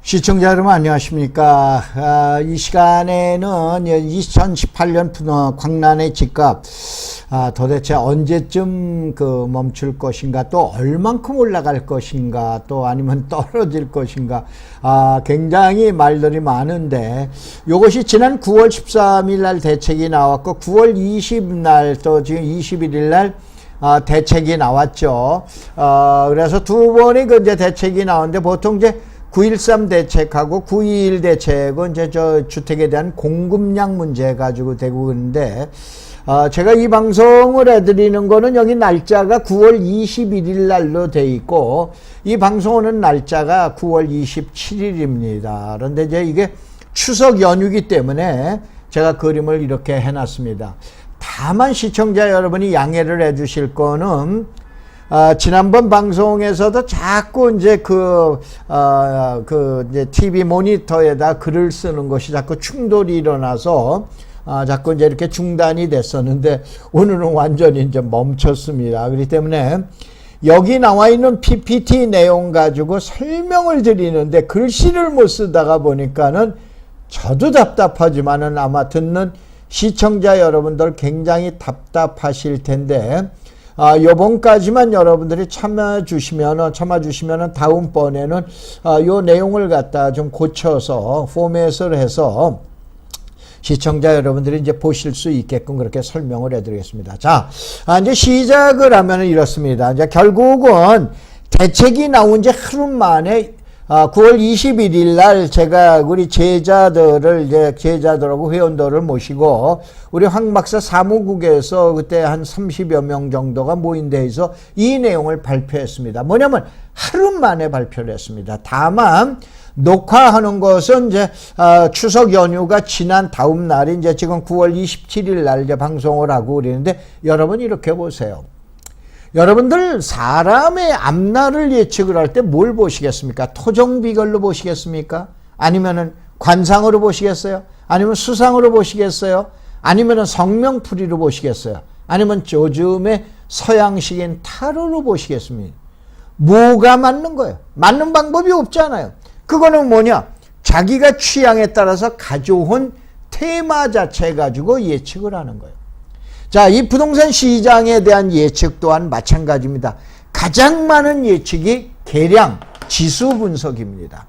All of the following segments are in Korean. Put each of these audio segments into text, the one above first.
시청자 여러분 안녕하십니까. 이 시간에는 2018년 광란의 집값 도대체 언제쯤 멈출 것인가, 또 얼만큼 올라갈 것인가, 또 아니면 떨어질 것인가, 굉장히 말들이 많은데, 이것이 지난 9월 13일 날 대책이 나왔고 9월 20일 날 또 지금 21일 날 대책이 나왔죠. 그래서 두 번의 이제 대책이 나오는데, 보통 이제 9.13 대책하고 9.21 대책은 이제 주택에 대한 공급량 문제 가지고 되고 있는데, 제가 이 방송을 해드리는 거는 여기 날짜가 9월 21일 날로 돼 있고, 이 방송하는 날짜가 9월 27일입니다. 그런데 이제 이게 추석 연휴이기 때문에 제가 그림을 이렇게 해놨습니다. 다만 시청자 여러분이 양해를 해 주실 거는, 지난번 방송에서도 자꾸 이제 이제 TV 모니터에다 글을 쓰는 것이 자꾸 충돌이 일어나서, 자꾸 이제 이렇게 중단이 됐었는데, 오늘은 완전히 이제 멈췄습니다. 그렇기 때문에 여기 나와 있는 PPT 내용 가지고 설명을 드리는데 글씨를 못 쓰다가 보니까는 저도 답답하지만은 아마 듣는 시청자 여러분들 굉장히 답답하실 텐데, 요번까지만 여러분들이 참아주시면은 다음번에는 요 내용을 갖다 좀 고쳐서 포맷을 해서 시청자 여러분들이 이제 보실 수 있게끔 그렇게 설명을 해드리겠습니다. 자, 이제 시작을 하면은 이렇습니다. 이제 결국은 대책이 나온 지 하루 만에 9월 21일 날 제가 우리 제자들하고 회원들을 모시고 우리 황 박사 사무국에서 그때 한 30여 명 정도가 모인 데에서 이 내용을 발표했습니다. 뭐냐면 하루 만에 발표를 했습니다. 다만 녹화하는 것은 이제 추석 연휴가 지난 다음 날이 이제 지금 9월 27일 날 이제 방송을 하고 그러는데, 여러분 이렇게 보세요. 여러분들 사람의 앞날을 예측을 할 때 뭘 보시겠습니까? 토종 비결로 보시겠습니까? 아니면은 관상으로 보시겠어요? 아니면 수상으로 보시겠어요? 아니면은 성명풀이로 보시겠어요? 아니면 요즘에 서양식인 타로로 보시겠습니까? 뭐가 맞는 거예요? 맞는 방법이 없잖아요. 그거는 뭐냐? 자기가 취향에 따라서 가져온 테마 자체 가지고 예측을 하는 거예요. 자, 이 부동산 시장에 대한 예측 또한 마찬가지입니다. 가장 많은 예측이 계량, 지수 분석입니다.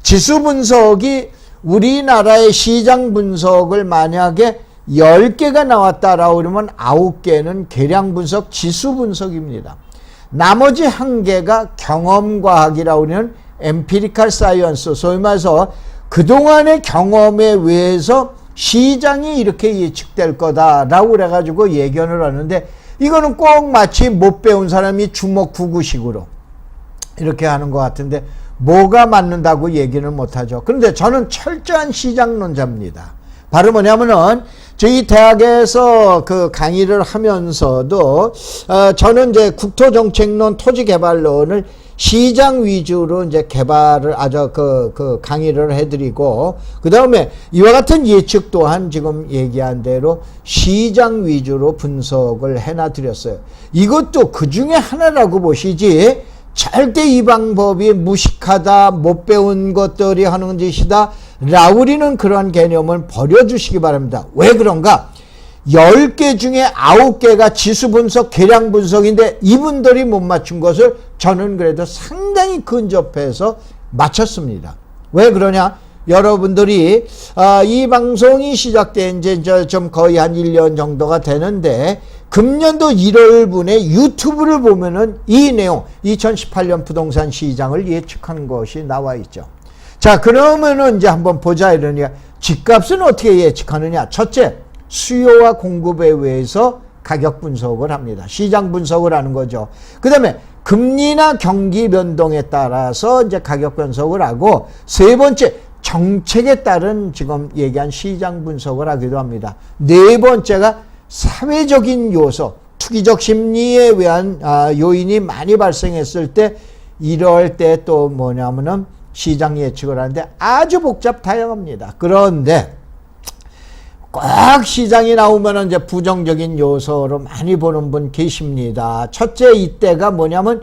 지수 분석이 우리나라의 시장 분석을 만약에 10개가 나왔다라고 그러면 9개는 계량 분석, 지수 분석입니다. 나머지 1개가 경험과학이라고 하는 엠피리컬 사이언스, 소위 말해서 그동안의 경험에 의해서 시장이 이렇게 예측될 거다라고 그래가지고 예견을 하는데, 이거는 꼭 마치 못 배운 사람이 주먹구구식으로 이렇게 하는 것 같은데 뭐가 맞는다고 얘기는 못하죠. 그런데 저는 철저한 시장론자입니다. 바로 뭐냐면은 저희 대학에서 강의를 하면서도 저는 이제 국토정책론, 토지개발론을 시장 위주로 이제 개발을 강의를 해드리고, 그 다음에 이와 같은 예측 또한 지금 얘기한 대로 시장 위주로 분석을 해놔드렸어요. 이것도 그 중에 하나라고 보시지, 절대 이 방법이 무식하다, 못 배운 것들이 하는 짓이다 라우리는 그런 개념을 버려주시기 바랍니다. 왜 그런가? 10개 중에 9개가 지수 분석, 계량 분석인데 이분들이 못 맞춘 것을 저는 그래도 상당히 근접해서 맞췄습니다. 왜 그러냐? 여러분들이 이 방송이 시작된 지 좀 거의 한 1년 정도가 되는데, 금년도 1월분에 유튜브를 보면은 이 내용, 2018년 부동산 시장을 예측한 것이 나와 있죠. 자, 그러면은 이제 한번 보자 이러니까, 집값은 어떻게 예측하느냐? 첫째, 수요와 공급에 의해서 가격 분석을 합니다. 시장 분석을 하는 거죠. 그 다음에 금리나 경기 변동에 따라서 이제 가격 분석을 하고, 세 번째, 정책에 따른 지금 얘기한 시장 분석을 하기도 합니다. 네 번째가 사회적인 요소, 투기적 심리에 의한 요인이 많이 발생했을 때, 이럴 때 또 뭐냐면은 시장 예측을 하는데 아주 복잡 다양합니다. 그런데 꼭 시장이 나오면 이제 부정적인 요소로 많이 보는 분 계십니다. 첫째, 이때가 뭐냐면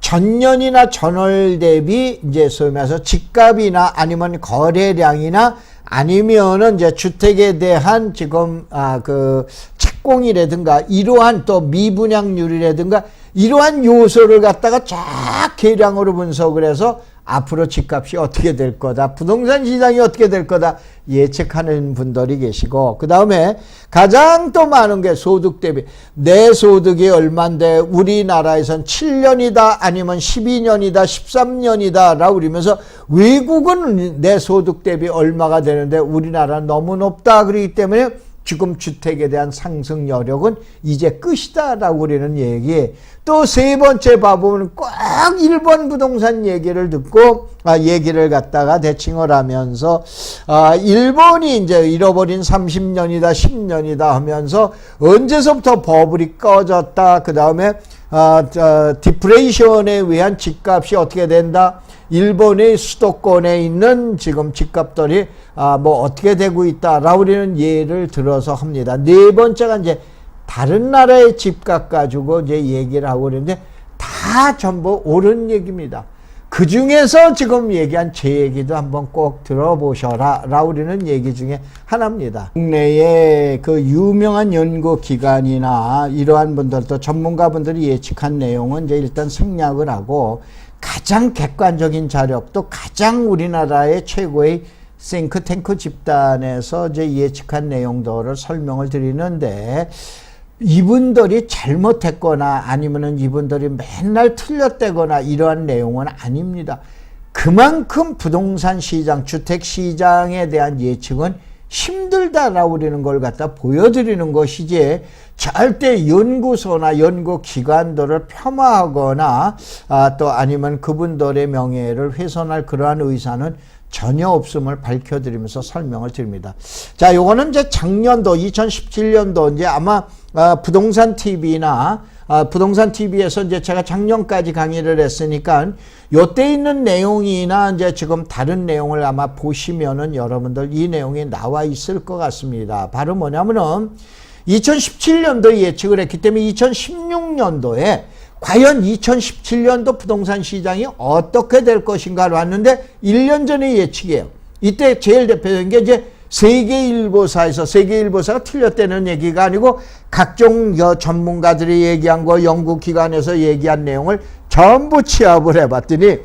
전년이나 전월 대비 이제 소위 말해서 집값이나 아니면 거래량이나 아니면은 이제 주택에 대한 지금 그 착공이라든가 이러한 또 미분양률이라든가 이러한 요소를 갖다가 쫙 계량으로 분석을 해서 앞으로 집값이 어떻게 될 거다, 부동산 시장이 어떻게 될 거다 예측하는 분들이 계시고, 그 다음에 가장 또 많은 게 소득 대비, 내 소득이 얼만데 우리나라에선 7년이다 아니면 12년이다 13년이다 라고 그러면서 외국은 내 소득 대비 얼마가 되는데 우리나라는 너무 높다 그러기 때문에 지금 주택에 대한 상승 여력은 이제 끝이다 라고 그러는 얘기. 또 세 번째 봐보면 꼭 일본 부동산 얘기를 듣고 얘기를 갖다가 대칭을 하면서 일본이 이제 잃어버린 30년이다 10년이다 하면서 언제서부터 버블이 꺼졌다, 그 다음에 디프레이션에 의한 집값이 어떻게 된다, 일본의 수도권에 있는 지금 집값들이 뭐 어떻게 되고 있다라고 우리는 예를 들어서 합니다. 네 번째가 이제 다른 나라의 집값 가지고 이제 얘기를 하고 그러는데 다 전부 옳은 얘기입니다. 그 중에서 지금 얘기한 제 얘기도 한번 꼭 들어보셔라 라고 우리는 얘기 중에 하나입니다. 국내의 그 유명한 연구기관이나 이러한 분들도 전문가분들이 예측한 내용은 이제 일단 생략을 하고, 가장 객관적인 자료, 또 가장 우리나라의 최고의 싱크탱크 집단에서 이제 예측한 내용들을 설명을 드리는데, 이분들이 잘못했거나 아니면은 이분들이 맨날 틀렸다거나 이러한 내용은 아닙니다. 그만큼 부동산 시장, 주택 시장에 대한 예측은 힘들다라고 그러는 걸 갖다 보여드리는 것이지, 절대 연구소나 연구기관들을 폄하하거나 또 아니면 그분들의 명예를 훼손할 그러한 의사는 전혀 없음을 밝혀드리면서 설명을 드립니다. 자, 요거는 이제 작년도 2017년도 이제 아마 부동산 TV나 부동산 TV에서 이제 제가 작년까지 강의를 했으니까 요때 있는 내용이나 이제 지금 다른 내용을 아마 보시면은 여러분들 이 내용이 나와 있을 것 같습니다. 바로 뭐냐면은 2017년도 예측을 했기 때문에 2016년도에 과연 2017년도 부동산 시장이 어떻게 될 것인가를 왔는데 1년 전의 예측이에요. 이때 제일 대표적인 게 이제 세계일보사가 틀렸다는 얘기가 아니고 각종 전문가들이 얘기한 거, 연구기관에서 얘기한 내용을 전부 취합을 해봤더니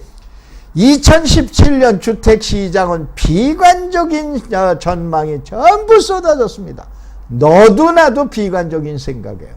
2017년 주택시장은 비관적인 전망이 전부 쏟아졌습니다. 너도 나도 비관적인 생각이에요.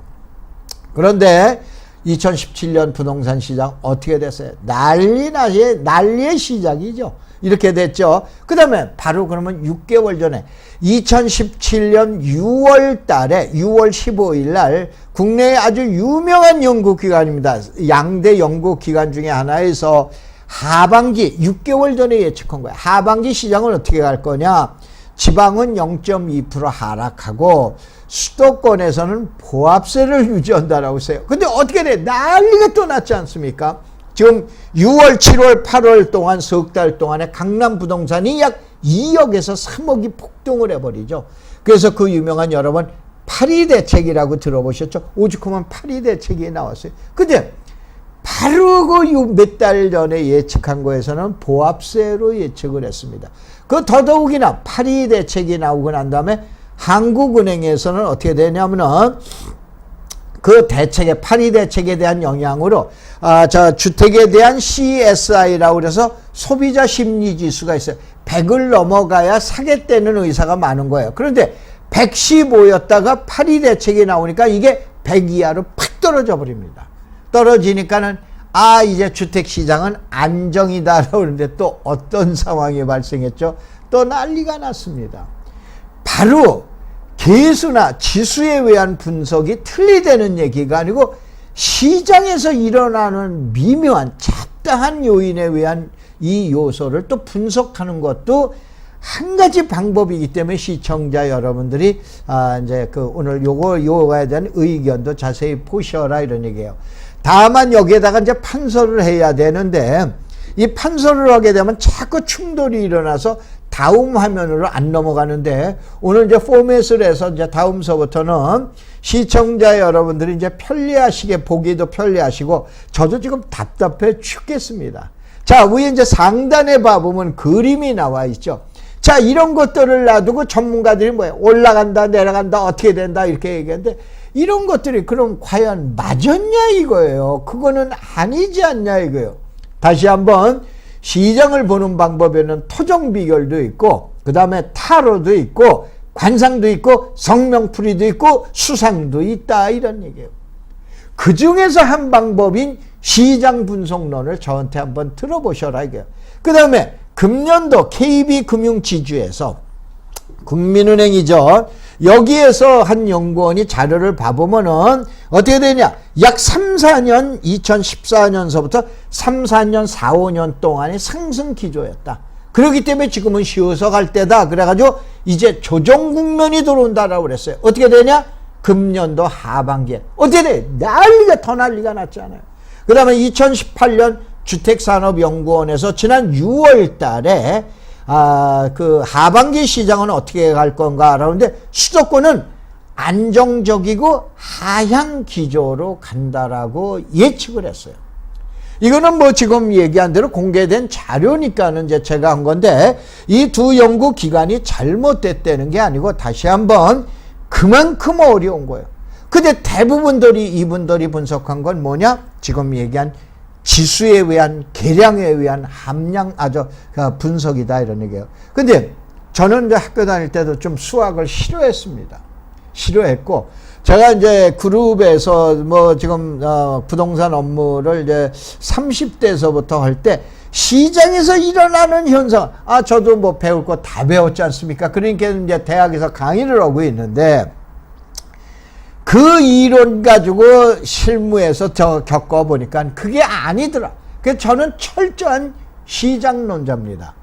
그런데 2017년 부동산 시장 어떻게 됐어요? 난리의 시작이죠. 이렇게 됐죠. 그 다음에 바로 그러면 6개월 전에 2017년 6월 달에 6월 15일 날 국내의 아주 유명한 연구기관입니다. 양대 연구기관 중에 하나에서 하반기 6개월 전에 예측한 거예요. 하반기 시장은 어떻게 갈 거냐? 지방은 0.2% 하락하고 수도권에서는 보합세를 유지한다라고 했어요. 근데 어떻게 돼? 난리가 또 났지 않습니까? 지금 6월, 7월, 8월 동안 석 달 동안에 강남 부동산이 약 2억에서 3억이 폭등을 해버리죠. 그래서 그 유명한 여러분 파리 대책이라고 들어보셨죠? 오죽하면 파리 대책이 나왔어요. 근데 바로 그 몇 달 전에 예측한 거에서는 보합세로 예측을 했습니다. 그 더더욱이나 파리 대책이 나오고 난 다음에 한국은행에서는 어떻게 되냐면은 그 대책에, 파리 대책에 대한 영향으로 주택에 대한 CSI라고 그래서 소비자 심리 지수가 있어요. 100을 넘어가야 사겠다는 의사가 많은 거예요. 그런데 115였다가 파리 대책이 나오니까 이게 100 이하로 팍 떨어져 버립니다. 떨어지니까는 이제 주택시장은 안정이다라고 그러는데 또 어떤 상황이 발생했죠? 또 난리가 났습니다. 바로 개수나 지수에 의한 분석이 틀리다는 얘기가 아니고 시장에서 일어나는 미묘한 잡다한 요인에 의한 이 요소를 또 분석하는 것도 한 가지 방법이기 때문에 시청자 여러분들이 이제 오늘 요거에 대한 의견도 자세히 보셔라 이런 얘기예요. 다만 여기에다가 이제 판서를 해야 되는데 이 판서를 하게 되면 자꾸 충돌이 일어나서 다음 화면으로 안 넘어가는데 오늘 이제 포맷을 해서 이제 다음서부터는 시청자 여러분들이 이제 편리하시게 보기도 편리하시고 저도 지금 답답해 죽겠습니다. 자, 위에 이제 상단에 봐보면 그림이 나와 있죠. 자, 이런 것들을 놔두고 전문가들이 뭐예요? 올라간다, 내려간다, 어떻게 된다 이렇게 얘기하는데 이런 것들이 그럼 과연 맞았냐 이거예요. 그거는 아니지 않냐 이거예요. 다시 한번 시장을 보는 방법에는 토정 비결도 있고 그 다음에 타로도 있고 관상도 있고 성명풀이도 있고 수상도 있다 이런 얘기예요. 그 중에서 한 방법인 시장 분석론을 저한테 한번 들어보셔라 이게요. 그 다음에 금년도 KB금융지주에서 국민은행이죠. 여기에서 한 연구원이 자료를 봐보면은 어떻게 되냐. 약 3, 4년 2014년서부터 3, 4년 4, 5년 동안의 상승 기조였다. 그렇기 때문에 지금은 쉬어서 갈 때다. 그래가지고 이제 조정 국면이 들어온다라고 그랬어요. 어떻게 되냐? 금년도 하반기에. 어떻게 돼? 더 난리가 났잖아요. 그 다음에 2018년 주택산업연구원에서 지난 6월 달에 그 하반기 시장은 어떻게 갈 건가 라는데 수도권은 안정적이고 하향 기조로 간다라고 예측을 했어요. 이거는 뭐 지금 얘기한 대로 공개된 자료니까는 이제 제가 한 건데 이 두 연구 기관이 잘못됐다는 게 아니고 다시 한번 그만큼 어려운 거예요. 근데 대부분들이 이분들이 분석한 건 뭐냐? 지금 얘기한 지수에 의한 계량에 의한 함량 분석이다 이런 얘기예요. 근데 저는 이제 학교 다닐 때도 좀 수학을 싫어했습니다. 싫어했고 제가 이제 그룹에서 뭐 지금 부동산 업무를 이제 30대에서부터 할 때 시장에서 일어나는 현상 저도 뭐 배울 거 다 배웠지 않습니까? 그러니까 이제 대학에서 강의를 하고 있는데 그 이론 가지고 실무에서 겪어보니까 그게 아니더라. 그래서 저는 철저한 시장론자입니다.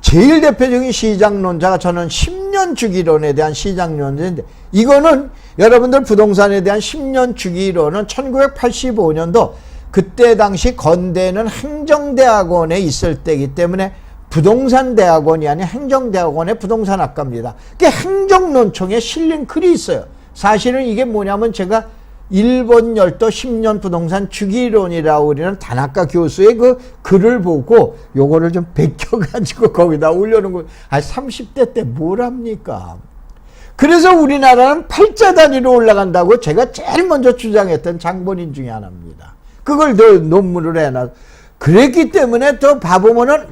제일 대표적인 시장론자가 저는 10년 주기론에 대한 시장론자인데 이거는 여러분들 부동산에 대한 10년 주기론은 1985년도 그때 당시 건대는 행정대학원에 있을 때이기 때문에 부동산대학원이 아닌 행정대학원의 부동산학과입니다. 그게 행정론총에 실린 글이 있어요. 사실은 이게 뭐냐면 제가 일본 열도 10년 부동산 주기론이라고 우리는 단학과 교수의 그 글을 보고 요거를 좀 베껴가지고 거기다 올려놓은 거. 30대 때 뭘 합니까? 그래서 우리나라는 팔자 단위로 올라간다고 제가 제일 먼저 주장했던 장본인 중에 하나입니다. 그걸 더 논문을 해놔. 그랬기 때문에 또 봐보면은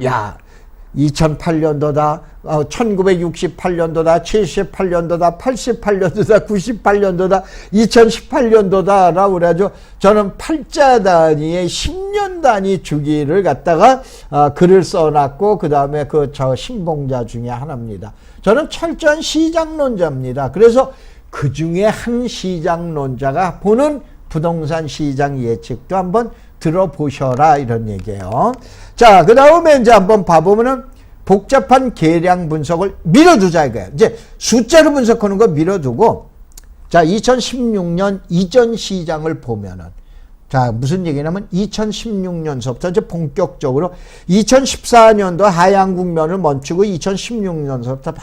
2008년도다, 1968년도다, 78년도다, 88년도다, 98년도다, 2018년도다 라고 그래가지고 저는 팔자 단위의 10년 단위 주기를 갖다가 글을 써놨고 그 다음에 저 신봉자 중에 하나입니다. 저는 철저한 시장론자입니다. 그래서 그 중에 한 시장론자가 보는 부동산 시장 예측도 한번 들어보셔라 이런 얘기예요. 자, 그 다음에 이제 한번 봐보면은 복잡한 계량 분석을 밀어두자 이거예요. 이제 숫자로 분석하는 거 밀어두고 자, 2016년 이전 시장을 보면은 자, 무슨 얘기냐면 2016년서부터 이제 본격적으로 2014년도 하향 국면을 멈추고 2016년서부터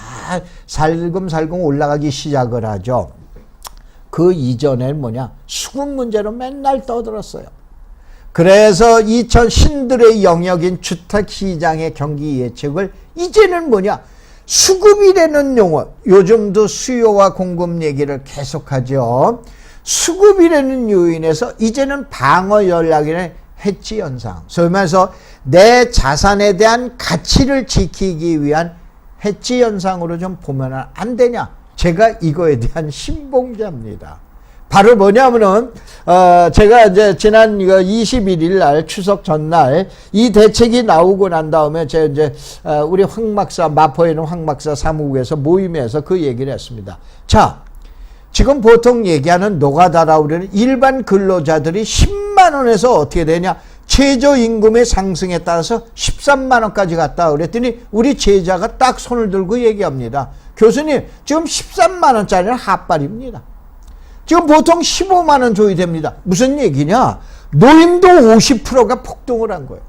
살금살금 올라가기 시작을 하죠. 그 이전에는 뭐냐? 수급 문제로 맨날 떠들었어요. 그래서 신들의 영역인 주택시장의 경기 예측을 이제는 뭐냐? 수급이라는 용어, 요즘도 수요와 공급 얘기를 계속하죠. 수급이라는 요인에서 이제는 방어 전략이라는 해지 현상, 소위 말해서 내 자산에 대한 가치를 지키기 위한 해지 현상으로 좀 보면 안 되냐? 제가 이거에 대한 신봉자입니다. 바로 뭐냐면은 제가 이제 지난 21일 날 추석 전날 이 대책이 나오고 난 다음에 제가 이제 우리 황 박사 마포에 있는 황 박사 사무국에서 모임에서 그 얘기를 했습니다. 자, 지금 보통 얘기하는 노가다라고 그러는 일반 근로자들이 10만 원에서 어떻게 되냐? 최저임금의 상승에 따라서 13만 원까지 갔다 그랬더니 우리 제자가 딱 손을 들고 얘기합니다. 교수님, 지금 13만 원짜리는 핫발입니다. 지금 보통 15만 원 줘야 됩니다. 무슨 얘기냐? 노임도 50%가 폭등을 한 거예요.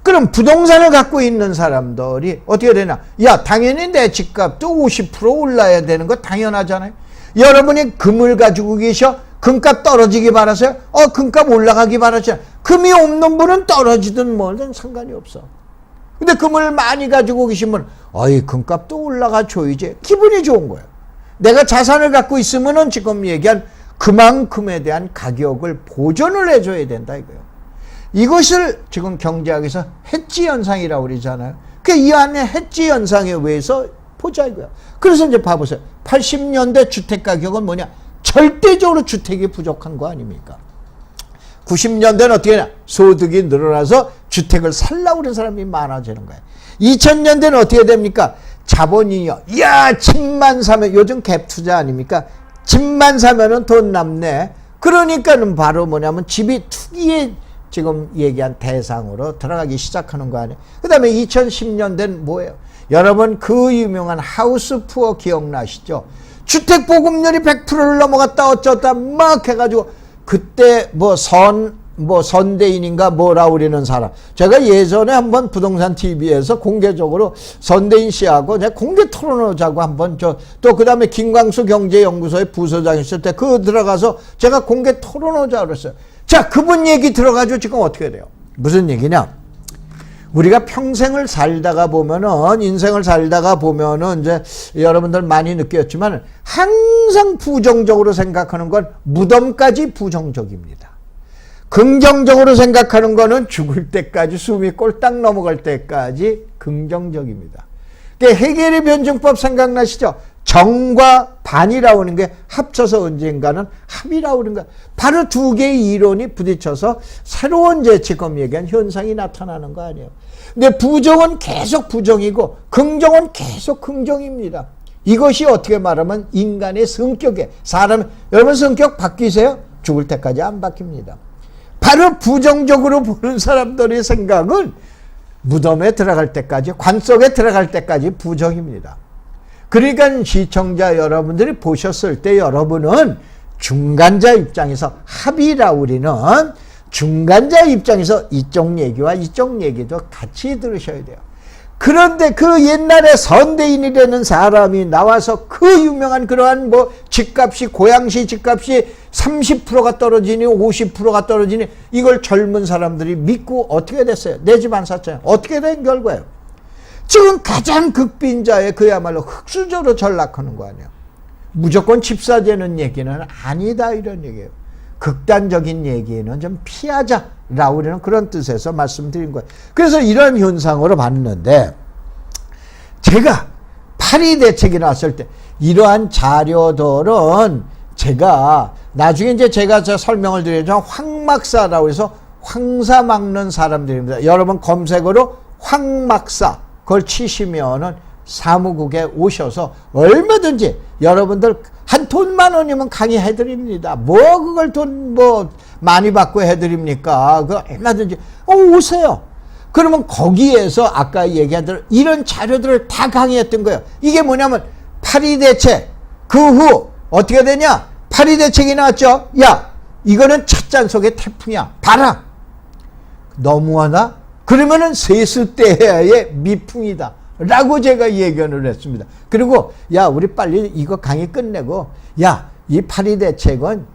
그럼 부동산을 갖고 있는 사람들이 어떻게 되나? 야, 당연히 내 집값도 50% 올라야 되는 거 당연하잖아요. 여러분이 금을 가지고 계셔? 금값 떨어지기 바라세요? 금값 올라가기 바라죠. 금이 없는 분은 떨어지든 뭐든 상관이 없어. 근데 금을 많이 가지고 계시면 금값도 올라가줘야지. 기분이 좋은 거예요. 내가 자산을 갖고 있으면은 지금 얘기한 그만큼에 대한 가격을 보존을 해줘야 된다 이거예요. 이것을 지금 경제학에서 해지 현상이라고 그러잖아요. 이 안에 해지 현상에 의해서 보자 이거예요. 그래서 이제 봐보세요. 80년대 주택 가격은 뭐냐? 절대적으로 주택이 부족한 거 아닙니까? 90년대는 어떻게 되냐? 소득이 늘어나서 주택을 살라고 그런 사람이 많아지는 거예요. 2000년대는 어떻게 됩니까? 자본이요. 집만 사면, 요즘 갭 투자 아닙니까? 집만 사면은 돈 남네. 그러니까는 바로 뭐냐면 집이 투기에 지금 얘기한 대상으로 들어가기 시작하는 거 아니에요. 그 다음에 2010년대는 뭐예요? 여러분 그 유명한 하우스 푸어 기억나시죠? 주택 보급률이 100%를 넘어갔다 어쩌다 막 해가지고 그때 선대인인가 뭐라 그러는 사람. 제가 예전에 한번 부동산 TV에서 공개적으로 선대인 씨하고 제가 공개 토론하자고 한번 또 그 다음에 김광수 경제연구소의 부소장 있을 때 들어가서 제가 공개 토론하자고 그랬어요. 자, 그분 얘기 들어가지고 지금 어떻게 돼요? 무슨 얘기냐? 우리가 평생을 살다가 보면은, 인생을 살다가 보면은, 이제 여러분들 많이 느꼈지만, 항상 부정적으로 생각하는 건 무덤까지 부정적입니다. 긍정적으로 생각하는 거는 죽을 때까지, 숨이 꼴딱 넘어갈 때까지 긍정적입니다. 해겔의 변증법 생각나시죠? 정과 반이라고 하는 게 합쳐서 언젠가는 합이라고 하는 거야. 바로 두 개의 이론이 부딪혀서 새로운 지금 얘기한 현상이 나타나는 거 아니에요. 근데 부정은 계속 부정이고 긍정은 계속 긍정입니다. 이것이 어떻게 말하면 인간의 성격에 여러분 성격 바뀌세요? 죽을 때까지 안 바뀝니다. 바로 부정적으로 보는 사람들의 생각은 무덤에 들어갈 때까지, 관 속에 들어갈 때까지 부정입니다. 그러니까 시청자 여러분들이 보셨을 때 여러분은 중간자 입장에서 합의라고 우리는 중간자 입장에서 이쪽 얘기와 이쪽 얘기도 같이 들으셔야 돼요. 그런데 그 옛날에 선대인이라는 사람이 나와서 그 유명한 그러한 집값이 고양시 집값이 30%가 떨어지니 50%가 떨어지니 이걸 젊은 사람들이 믿고 어떻게 됐어요? 내 집 안 샀잖아요. 어떻게 된 결과예요? 지금 가장 극빈자의 그야말로 흑수저로 전락하는 거 아니에요. 무조건 집 사자는 얘기는 아니다 이런 얘기예요. 극단적인 얘기는 좀 피하자라고 하는 그런 뜻에서 말씀드린 거예요. 그래서 이런 현상으로 봤는데 제가 파리 대책이 나왔을 때 이러한 자료들은 제가 나중에 이제 제가 설명을 드리자면 황막사라고 해서 황사 막는 사람들입니다. 여러분 검색어로 황막사 그걸 치시면은 사무국에 오셔서 얼마든지 여러분들 한 돈만 원이면 강의해드립니다. 그걸 돈 많이 받고 해드립니까? 얼마든지 오세요. 그러면 거기에서 아까 얘기한 대로 이런 자료들을 다 강의했던 거예요. 이게 뭐냐면 파리 대책 그 후 어떻게 되냐? 파리 대책이 나왔죠. 야 이거는 찻잔 속의 태풍이야. 봐라. 너무하나? 그러면은 세습대의 미풍이다. 라고 제가 예견을 했습니다. 그리고 우리 빨리 이거 강의 끝내고 이 파리 대책은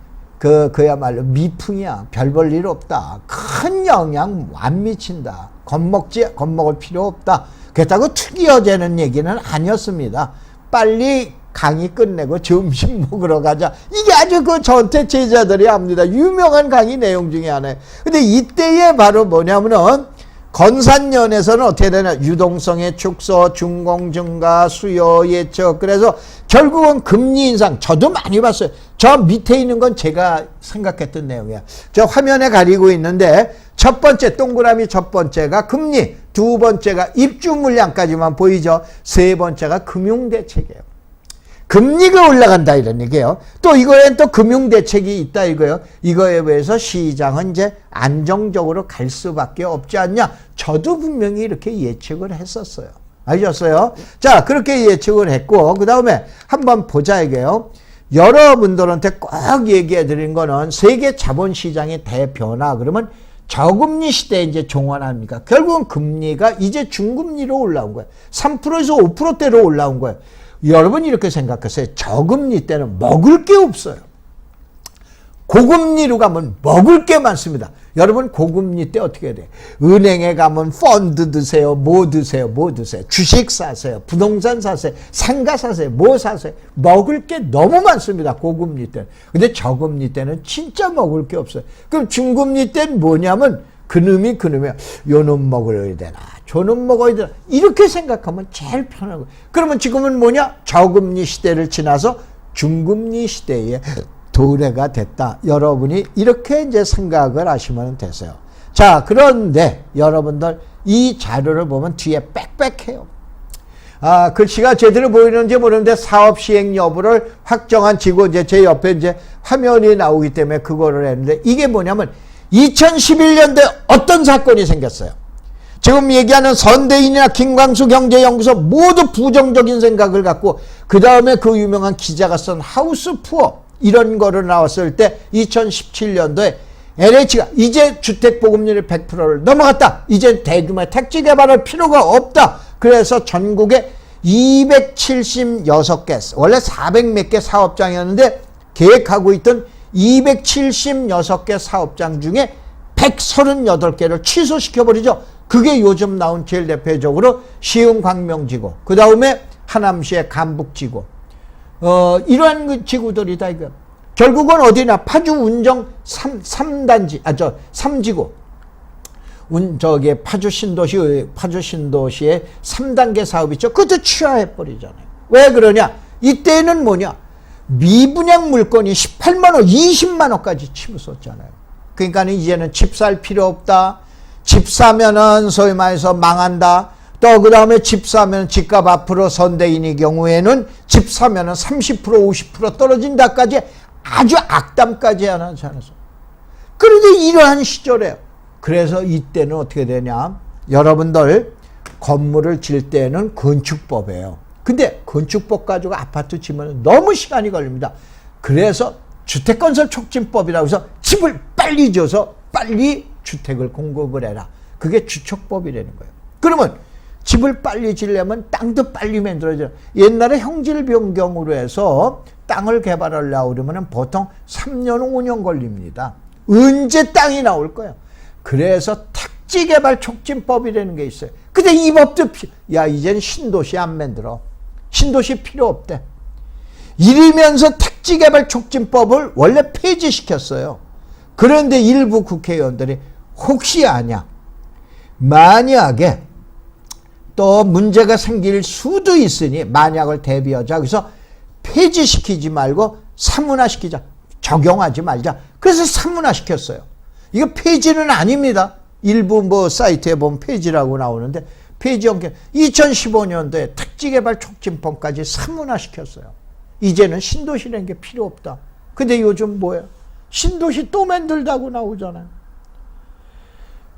그야말로 미풍이야. 별 볼 일 없다. 큰 영향 안 미친다. 겁먹을 필요 없다. 그렇다고 투기어제는 얘기는 아니었습니다. 빨리 강의 끝내고 점심 먹으러 가자. 이게 아주 저한테 제자들이 합니다. 유명한 강의 내용 중에 하나예요. 근데 이때에 바로 뭐냐면은 건산연에서는 어떻게 되냐? 유동성의 축소, 준공 증가, 수요 예측. 그래서 결국은 금리 인상. 저도 많이 봤어요. 저 밑에 있는 건 제가 생각했던 내용이야. 저 화면에 가리고 있는데 첫 번째 동그라미 첫 번째가 금리, 두 번째가 입주 물량까지만 보이죠. 세 번째가 금융대책이에요. 금리가 올라간다 이런 얘기예요. 또 이거엔 또 금융대책이 있다 이거예요. 이거에 의해서 시장은 이제 안정적으로 갈 수밖에 없지 않냐. 저도 분명히 이렇게 예측을 했었어요. 아셨어요? 자, 그렇게 예측을 했고 그 다음에 한번 보자 이게요. 여러분들한테 꼭 얘기해 드린 거는 세계 자본시장의 대변화 그러면 저금리 시대에 이제 종언합니까? 결국은 금리가 이제 중금리로 올라온 거예요. 3%에서 5%대로 올라온 거예요. 여러분 이렇게 생각하세요. 저금리 때는 먹을 게 없어요. 고금리로 가면 먹을 게 많습니다. 여러분 고금리 때 어떻게 해야 돼요? 은행에 가면 펀드 드세요. 뭐 드세요? 뭐 드세요? 주식 사세요. 부동산 사세요. 상가 사세요. 뭐 사세요? 먹을 게 너무 많습니다. 고금리 때는. 근데 저금리 때는 진짜 먹을 게 없어요. 그럼 중금리 때는 뭐냐면 그놈이 요놈 먹어야 되나 저놈 먹어야 되나 이렇게 생각하면 제일 편하고, 그러면 지금은 뭐냐? 저금리 시대를 지나서 중금리 시대에 도래가 됐다. 여러분이 이렇게 이제 생각을 하시면 되세요. 자, 그런데 여러분들 이 자료를 보면 뒤에 빽빽해요. 글씨가 제대로 보이는지 모르는데 사업 시행 여부를 확정한 지고, 이제 제 옆에 이제 화면이 나오기 때문에 그거를 했는데, 이게 뭐냐면 2011년도에 어떤 사건이 생겼어요. 지금 얘기하는 선대인이나 김광수 경제연구소 모두 부정적인 생각을 갖고, 그 다음에 그 유명한 기자가 쓴 하우스 푸어 이런 거를 나왔을 때 2017년도에 LH가 이제 주택보급률이 100%를 넘어갔다. 이제 대규모의 택지 개발할 필요가 없다. 그래서 전국에 276개, 원래 400몇 개 사업장이었는데 계획하고 있던 276개 사업장 중에 138개를 취소시켜버리죠. 그게 요즘 나온 제일 대표적으로 시흥 광명지구, 그 다음에 하남시의 감북지구, 이러한 지구들이다, 이거. 결국은 어디나 파주 운정 3단지, 3지구. 파주 신도시의 3단계 사업 있죠. 그것도 취하해버리잖아요. 왜 그러냐? 이때는 뭐냐? 미분양 물건이 18만원, 20만원까지 치솟았잖아요. 그러니까 이제는 집 살 필요 없다. 집 사면은 소위 말해서 망한다. 또 그 다음에 집 사면 집값 앞으로 선대인의 경우에는 집 사면은 30% 50% 떨어진다까지 아주 악담까지 하지 않았어. 그런데 이러한 시절에, 그래서 이때는 어떻게 되냐? 여러분들 건물을 질 때는 건축법이에요. 근데 건축법 가지고 아파트 지면 너무 시간이 걸립니다. 그래서 주택건설 촉진법이라고 해서 집을 빨리 지어서 빨리 주택을 공급을 해라. 그게 주촉법이라는 거예요. 그러면 집을 빨리 지려면 땅도 빨리 만들어져. 옛날에 형질 변경으로 해서 땅을 개발하려고 그러면 보통 3년 5년 걸립니다. 언제 땅이 나올 거예요. 그래서 택지개발 촉진법이라는 게 있어요. 근데 이 법도 이제는 신도시 안 만들어. 신도시 필요 없대. 이러면서 택지개발 촉진법을 원래 폐지시켰어요. 그런데 일부 국회의원들이 혹시 아냐, 만약에 또 문제가 생길 수도 있으니 만약을 대비하자. 그래서 폐지시키지 말고 사문화시키자. 적용하지 말자. 그래서 사문화시켰어요. 이거 폐지는 아닙니다. 일부 사이트에 보면 폐지라고 나오는데, 폐지연계 2015년도에 택지개발 촉진법까지 사문화시켰어요. 이제는 신도시라는 게 필요 없다. 근데 요즘 뭐예요? 신도시 또 만들다고 나오잖아요.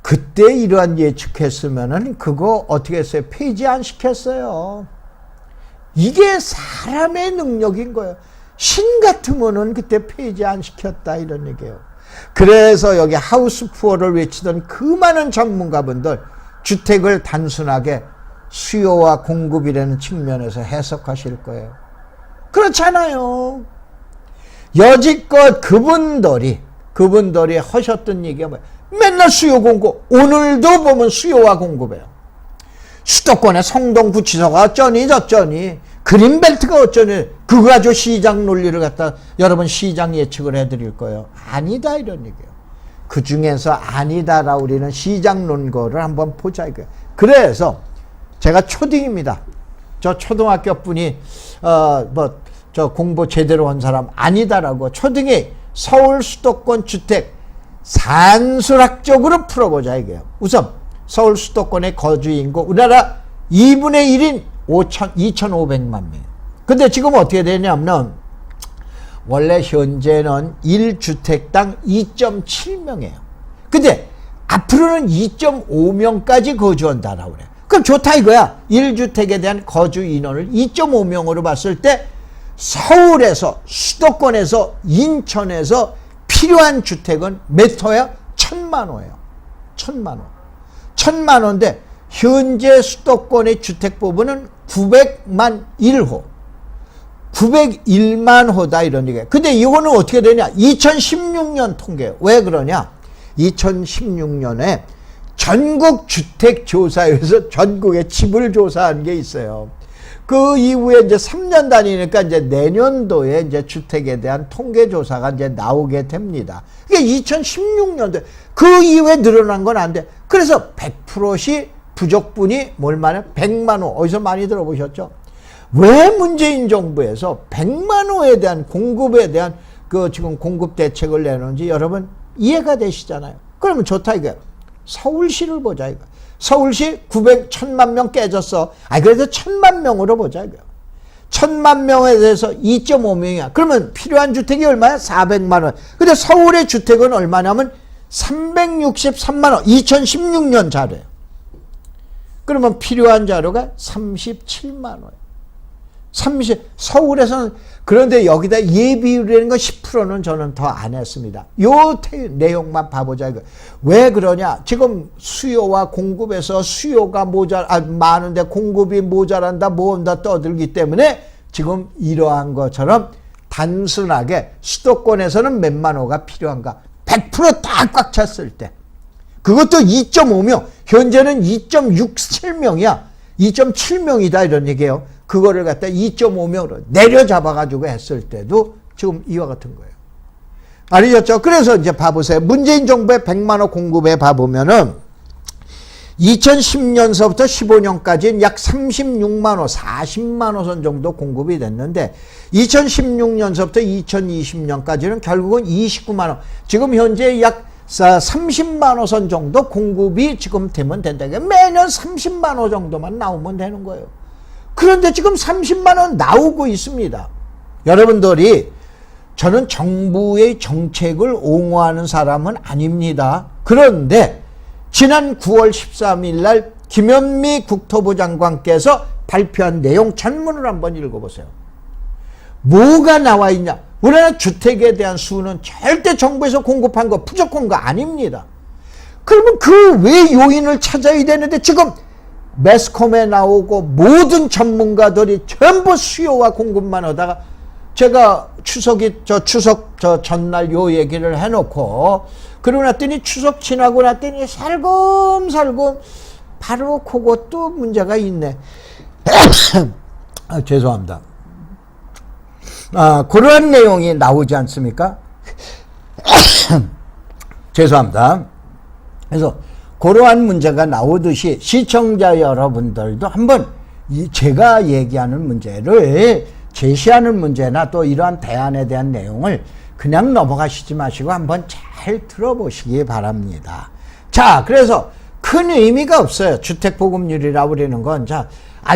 그때 이러한 예측했으면은 그거 어떻게 했어요? 폐지 안 시켰어요. 이게 사람의 능력인 거예요. 신 같으면은 그때 폐지 안 시켰다, 이런 얘기예요. 그래서 여기 하우스 푸어를 외치던 그 많은 전문가분들, 주택을 단순하게 수요와 공급이라는 측면에서 해석하실 거예요. 그렇잖아요. 여지껏 그분들이 하셨던 얘기가 뭐예요? 맨날 수요 공급. 오늘도 보면 수요와 공급이에요. 수도권의 성동구치소가 어쩌니 저쩌니, 그린벨트가 어쩌니, 그거 가지고 시장 논리를 갖다 여러분 시장 예측을 해드릴 거예요. 아니다, 이런 얘기예요. 그 중에서 아니다라고 우리는 시장 논거를 한번 보자 이거예요. 그래서 제가 초딩입니다. 저 초등학교 분이 저 공부 제대로 한 사람 아니다라고, 초등에 서울 수도권 주택 산술학적으로 풀어보자 이게요. 우선 서울 수도권의 거주 인구 우리나라 2분의 1인 2,500만 명. 근데 지금 어떻게 되냐면 원래 현재는 1주택당 2.7명이에요. 근데 앞으로는 2.5명까지 거주한다라고 그래요. 그럼 좋다 이거야. 1주택에 대한 거주 인원을 2.5명으로 봤을 때 서울에서, 수도권에서, 인천에서 필요한 주택은 몇 호야? 1,000만 호예요. 1,000만 호. 1,000만 호인데 현재 수도권의 주택 부분은 900만 1호. 901만 호다 이런 얘기예요. 근데 이거는 어떻게 되냐? 2016년 통계예요. 왜 그러냐? 2016년에 전국 주택조사에서 전국의 집을 조사한 게 있어요. 그 이후에 이제 3년 다니니까 이제 내년도에 이제 주택에 대한 통계조사가 이제 나오게 됩니다. 이게 2016년도에 그 이후에 늘어난 건 안 돼. 그래서 100%시 부족분이 뭘 말해? 100만 호. 어디서 많이 들어보셨죠? 왜 문재인 정부에서 100만 호에 대한 공급에 대한 그 지금 공급 대책을 내놓은지 여러분 이해가 되시잖아요. 그러면 좋다 이거예요. 서울시를 보자 이거. 서울시 1000만 명 깨졌어. 그래도 1000만 명으로 보자 이거. 1000만 명에 대해서 2.5명이야. 그러면 필요한 주택이 얼마야? 400만 원. 근데 서울의 주택은 얼마냐면 363만 원. 2016년 자료예요. 그러면 필요한 자료가 37만 원. 서울에서는 그런데 여기다 예비율이라는 거 10%는 저는 더 안 했습니다. 요 내용만 봐보자 이거. 왜 그러냐? 지금 수요와 공급에서 수요가 많은데 공급이 모자란다 모은다 떠들기 때문에 지금 이러한 것처럼 단순하게 수도권에서는 몇만 호가 필요한가? 100% 다 꽉 찼을 때. 그것도 2.5명. 현재는 2.67명이야. 2.7명이다 이런 얘기예요. 그거를 갖다 2.5명으로 내려잡아가지고 했을 때도 지금 이와 같은 거예요. 알겠죠? 그래서 이제 봐보세요. 문재인 정부의 100만 호 공급에 봐보면은 2010년서부터 15년까지는 약 36만 호, 40만 호선 정도 공급이 됐는데 2016년서부터 2020년까지는 결국은 29만 호. 지금 현재 약 30만 호선 정도 공급이 지금 되면 된다. 매년 30만 호 정도만 나오면 되는 거예요. 그런데 지금 30만 원 나오고 있습니다. 여러분들이 저는 정부의 정책을 옹호하는 사람은 아닙니다. 그런데 지난 9월 13일 날 김현미 국토부 장관께서 발표한 내용 전문을 한번 읽어보세요. 뭐가 나와 있냐? 우리나라 주택에 대한 수는 절대 정부에서 공급한 거 부족한 거 아닙니다. 그러면 그 왜 요인을 찾아야 되는데 지금 매스컴에 나오고 모든 전문가들이 전부 수요와 공급만 하다가 제가 추석 전날 요 얘기를 해놓고 그러고 났더니 추석 지나고 났더니 살금살금 바로 그것도 문제가 있네. 죄송합니다. 그러한 내용이 나오지 않습니까? 죄송합니다. 그래서 그러한 문제가 나오듯이 시청자 여러분들도 한번 제가 얘기하는 문제를 제시하는 문제나 또 이러한 대안에 대한 내용을 그냥 넘어가시지 마시고 한번 잘 들어보시기 바랍니다. 자, 그래서 큰 의미가 없어요. 주택보급률이라고 그러는 건. 자,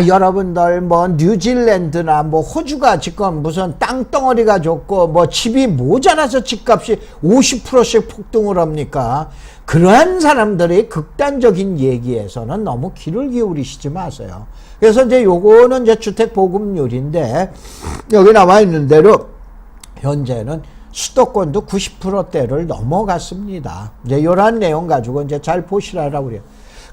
여러분들 뭐 뉴질랜드나 뭐 호주가 지금 무슨 땅덩어리가 좋고 뭐 집이 모자라서 집값이 50%씩 폭등을 합니까? 그러한 사람들의 극단적인 얘기에서는 너무 귀를 기울이시지 마세요. 그래서 이제 요거는 이제 주택보급률인데 여기 나와 있는 대로 현재는 수도권도 90%대를 넘어갔습니다. 이제 요런 내용 가지고 이제 잘 보시라고 그래요.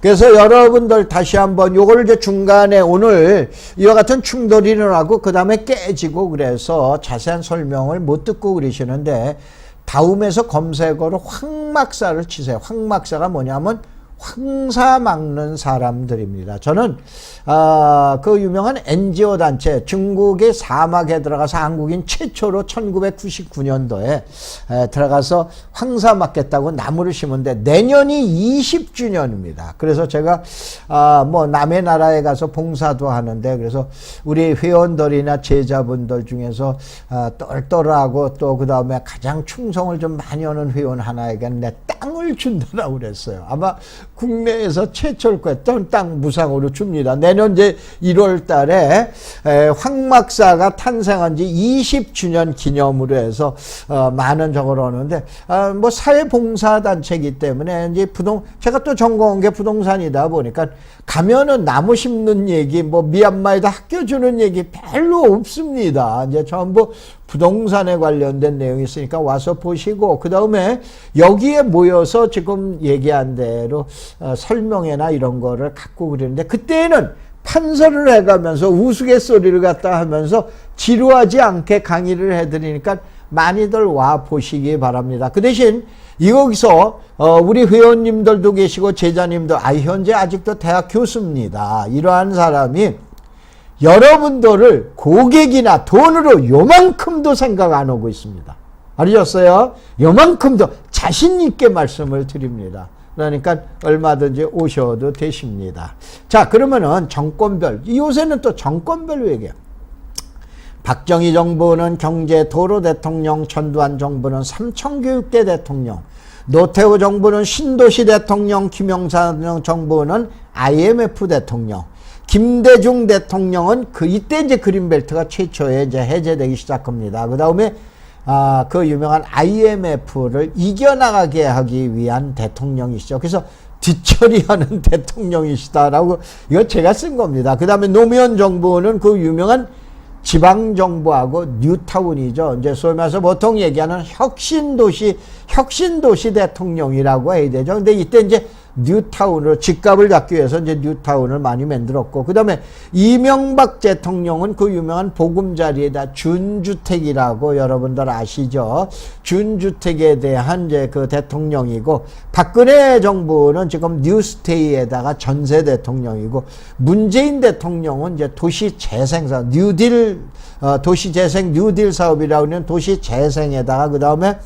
그래서 여러분들 다시 한번 요걸 이제 중간에 오늘 이와 같은 충돌이 일어나고 그 다음에 깨지고 그래서 자세한 설명을 못 듣고 그러시는데 다음에서 검색어로 황막사를 치세요. 황막사가 뭐냐면 황사 막는 사람들입니다. 저는 그 유명한 NGO 단체 중국의 사막에 들어가서 한국인 최초로 1999년도에 들어가서 황사 막겠다고 나무를 심은데 내년이 20주년입니다. 그래서 제가 뭐 남의 나라에 가서 봉사도 하는데 그래서 우리 회원들이나 제자분들 중에서 똘똘하고 또 그 다음에 가장 충성을 좀 많이 하는 회원 하나에게 내 땅을 준다라고 그랬어요. 아마 국내에서 최초일 거예요. 땅 무상으로 줍니다. 내년 이제 1월 달에 황막사가 탄생한 지 20주년 기념으로 해서 많은 저걸 하는데 뭐 사회봉사단체이기 때문에 이제 제가 또 전공한 게 부동산이다 보니까 가면은 나무 심는 얘기 뭐 미얀마에다 학교 주는 얘기 별로 없습니다. 이제 전부 부동산에 관련된 내용이 있으니까 와서 보시고 그 다음에 여기에 모여서 지금 얘기한 대로 설명회나 이런 거를 갖고 그러는데 그때는 판서를 해가면서 우스갯소리를 갖다 하면서 지루하지 않게 강의를 해드리니까 많이들 와 보시기 바랍니다. 그 대신 여기서 우리 회원님들도 계시고 제자님도 현재 아직도 대학 교수입니다. 이러한 사람이 여러분들을 고객이나 돈으로 요만큼도 생각 안 하고 있습니다. 알으셨어요? 요만큼도 자신 있게 말씀을 드립니다. 그러니까 얼마든지 오셔도 되십니다. 자, 그러면은 정권별, 요새는 또 정권별로 얘기해요. 박정희 정부는 경제 도로 대통령, 전두환 정부는 삼청교육대 대통령, 노태우 정부는 신도시 대통령, 김영삼 정부는 IMF 대통령, 김대중 대통령은 이때 이제 그린벨트가 최초에 이제 해제되기 시작합니다. 그 다음에 그 유명한 IMF를 이겨나가게 하기 위한 대통령이시죠. 그래서 뒷처리하는 대통령이시다라고 이거 제가 쓴 겁니다. 그 다음에 노무현 정부는 그 유명한 지방정부하고 뉴타운이죠. 이제 소위 말해서 보통 얘기하는 혁신도시 대통령이라고 해야 되죠. 근데 이때 이제 뉴타운으로 집값을 잡기 위해서 이제 뉴타운을 많이 만들었고, 그 다음에 이명박 대통령은 그 유명한 보금자리에다 준주택이라고 여러분들 아시죠? 준주택에 대한 이제 그 대통령이고, 박근혜 정부는 지금 뉴스테이에다가 전세 대통령이고, 문재인 대통령은 이제 도시재생사업, 뉴딜, 도시재생 뉴딜 사업이라고 하는 도시재생에다가, 그 다음에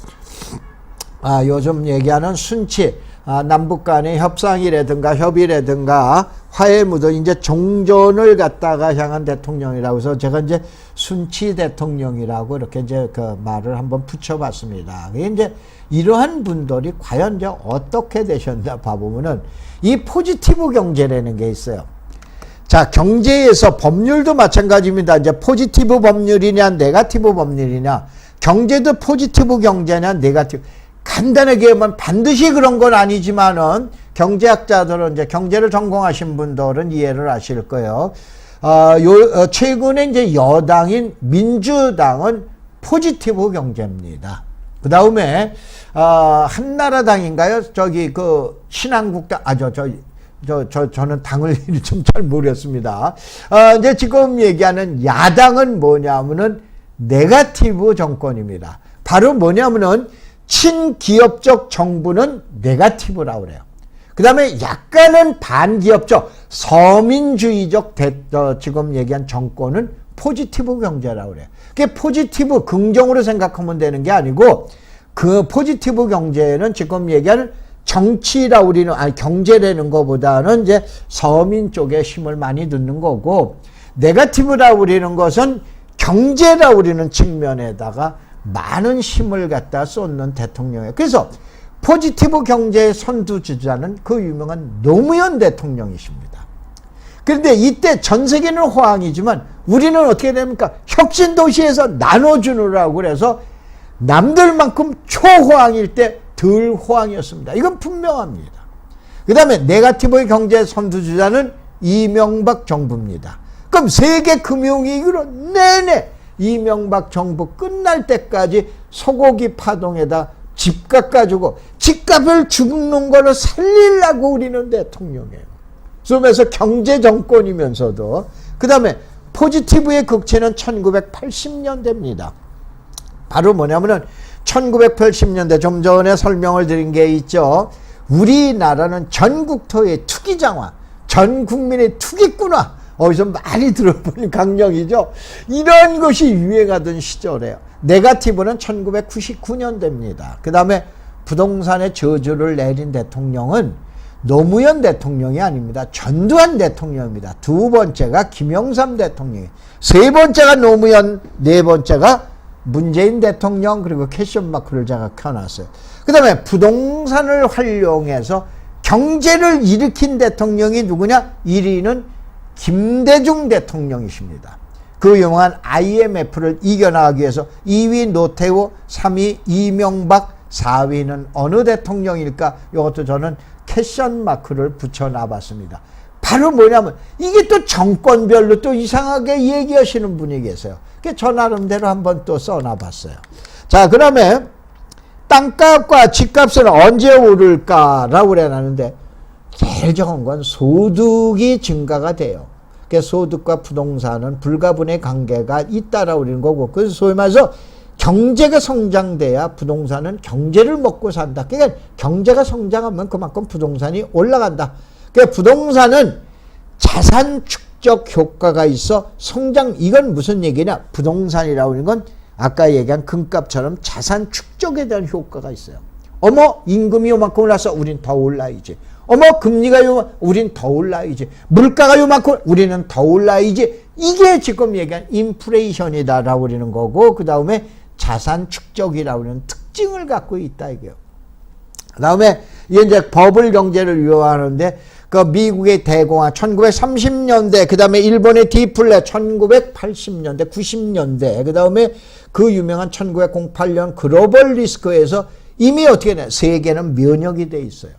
요즘 얘기하는 순치, 남북 간의 협상이라든가 협의라든가 화해 무드, 이제 종전을 갖다가 향한 대통령이라고 해서 제가 이제 순치 대통령이라고 이렇게 이제 그 말을 한번 붙여봤습니다. 이제 이러한 분들이 과연 이제 어떻게 되셨나 봐보면은 이 포지티브 경제라는 게 있어요. 자, 경제에서 법률도 마찬가지입니다. 이제 포지티브 법률이냐, 네거티브 법률이냐, 경제도 포지티브 경제냐, 네거티브. 간단하게 하면 반드시 그런 건 아니지만은 경제학자들은 이제 경제를 전공하신 분들은 이해를 하실 거예요. 최근에 이제 여당인 민주당은 포지티브 경제입니다. 그 다음에 한나라당인가요? 저기 그 신한국당 저는 당을 좀 잘 모르겠습니다. 이제 지금 얘기하는 야당은 뭐냐면은 네거티브 정권입니다. 바로 뭐냐면은 친기업적 정부는 네거티브라고 그래요. 그 다음에 약간은 반기업적 서민주의적 지금 얘기한 정권은 포지티브 경제라고 그래요. 그게 포지티브 긍정으로 생각하면 되는 게 아니고, 그 포지티브 경제는 지금 얘기하는 정치라고 우리는 경제라는 것보다는 이제 서민 쪽에 힘을 많이 듣는 거고, 네거티브라고 우리는 것은 경제라고 우리는 측면에다가 많은 힘을 갖다 쏟는 대통령이에요. 그래서 포지티브 경제의 선두주자는 그 유명한 노무현 대통령이십니다. 그런데 이때 전 세계는 호황이지만 우리는 어떻게 됩니까? 혁신도시에서 나눠주느라고 그래서 남들만큼 초호황일 때 덜 호황이었습니다. 이건 분명합니다. 그 다음에 네거티브 경제 선두주자는 이명박 정부입니다. 그럼 세계 금융위기로 내내 이명박 정부 끝날 때까지 소고기 파동에다 집값 가지고 집값을 죽는 거를 살리려고 우리는 대통령이에요. 그러면서 경제정권이면서도, 그 다음에 포지티브의 극치는 1980년대입니다. 바로 뭐냐면은 1980년대 좀 전에 설명을 드린 게 있죠. 우리나라는 전국토의 투기장화, 전 국민의 투기꾼화, 어디서 많이 들어본 강령이죠. 이런 것이 유행하던 시절이에요. 네거티브는 1999년대입니다. 그 다음에 부동산의 저주를 내린 대통령은 노무현 대통령이 아닙니다. 전두환 대통령입니다. 두 번째가 김영삼 대통령이에요. 세 번째가 노무현, 네 번째가 문재인 대통령, 그리고 캐션마크를 제가 켜놨어요. 그 다음에 부동산을 활용해서 경제를 일으킨 대통령이 누구냐? 1위는 김대중 대통령이십니다. 그 유명한 IMF를 이겨나가기 위해서 2위 노태우, 3위 이명박, 4위는 어느 대통령일까? 이것도 저는 캐션 마크를 붙여놔봤습니다. 바로 뭐냐면 이게 또 정권별로 또 이상하게 얘기하시는 분이 계세요. 그래서 저 나름대로 한번 또 써놔봤어요. 자, 그 다음에 땅값과 집값은 언제 오를까라고 그래놨는데, 제일 적은 건 소득이 증가가 돼요. 그러니까 소득과 부동산은 불가분의 관계가 있다라고 그러는 거고, 그래서 소위 말해서 경제가 성장돼야 부동산은 경제를 먹고 산다. 그러니까 경제가 성장하면 그만큼 부동산이 올라간다. 그러니까 부동산은 자산 축적 효과가 있어 성장, 이건 무슨 얘기냐? 부동산이라고 하는 건 아까 얘기한 금값처럼 자산 축적에 대한 효과가 있어요. 어머, 임금이 요만큼 올라서 우린 더 올라야지. 어머, 금리가 우린 더 올라야지. 물가가 요만큼 우리는 더 올라야지. 이게 지금 얘기한 인플레이션이다라고 그러는 거고, 그 다음에 자산 축적이라고 하는 특징을 갖고 있다 이게요. 그 다음에 이제 버블 경제를 유효하는데, 그 미국의 대공황 1930년대, 그 다음에 일본의 디플레 1980년대, 90년대, 그 다음에 그 유명한 1908년 글로벌 리스크에서 이미 어떻게 돼? 세계는 면역이 돼 있어요.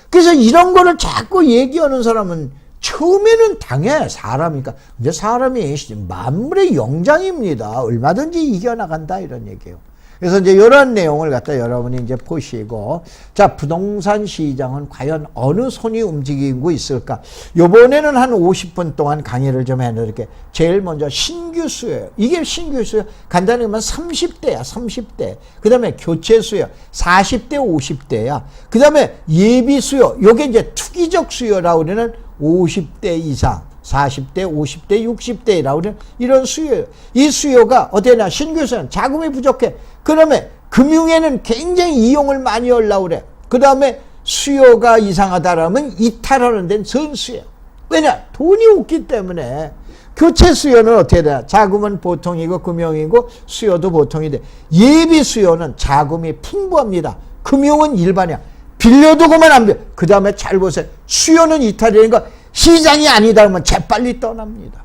그래서 이런 거를 자꾸 얘기하는 사람은 처음에는 당해, 사람이니까. 근데 사람이 만물의 영장입니다. 얼마든지 이겨나간다, 이런 얘기예요. 그래서 이제 이런 내용을 갖다 여러분이 이제 보시고, 자, 부동산 시장은 과연 어느 손이 움직이고 있을까? 요번에는 한 50분 동안 강의를 좀 해드릴게요. 제일 먼저 신규 수요. 이게 신규 수요. 간단히 말하면 30대야, 30대. 그 다음에 교체 수요. 40대, 50대야. 그 다음에 예비 수요. 요게 이제 투기적 수요라고 그러는 50대 이상. 40대, 50대, 60대라고 하는 이런 수요예요. 이 수요가 어때나 신규 수요는 자금이 부족해. 그러면 금융에는 굉장히 이용을 많이 하려고 그래. 그 다음에 수요가 이상하다라면 이탈하는 데는 선수예요. 왜냐? 돈이 없기 때문에. 교체 수요는 어떻게 되나? 자금은 보통이고 금융이고 수요도 보통인데, 예비 수요는 자금이 풍부합니다. 금융은 일반이야. 빌려두고만 안 빌려. 그 다음에 잘 보세요. 수요는 이탈이니까 시장이 아니다 그러면 재빨리 떠납니다.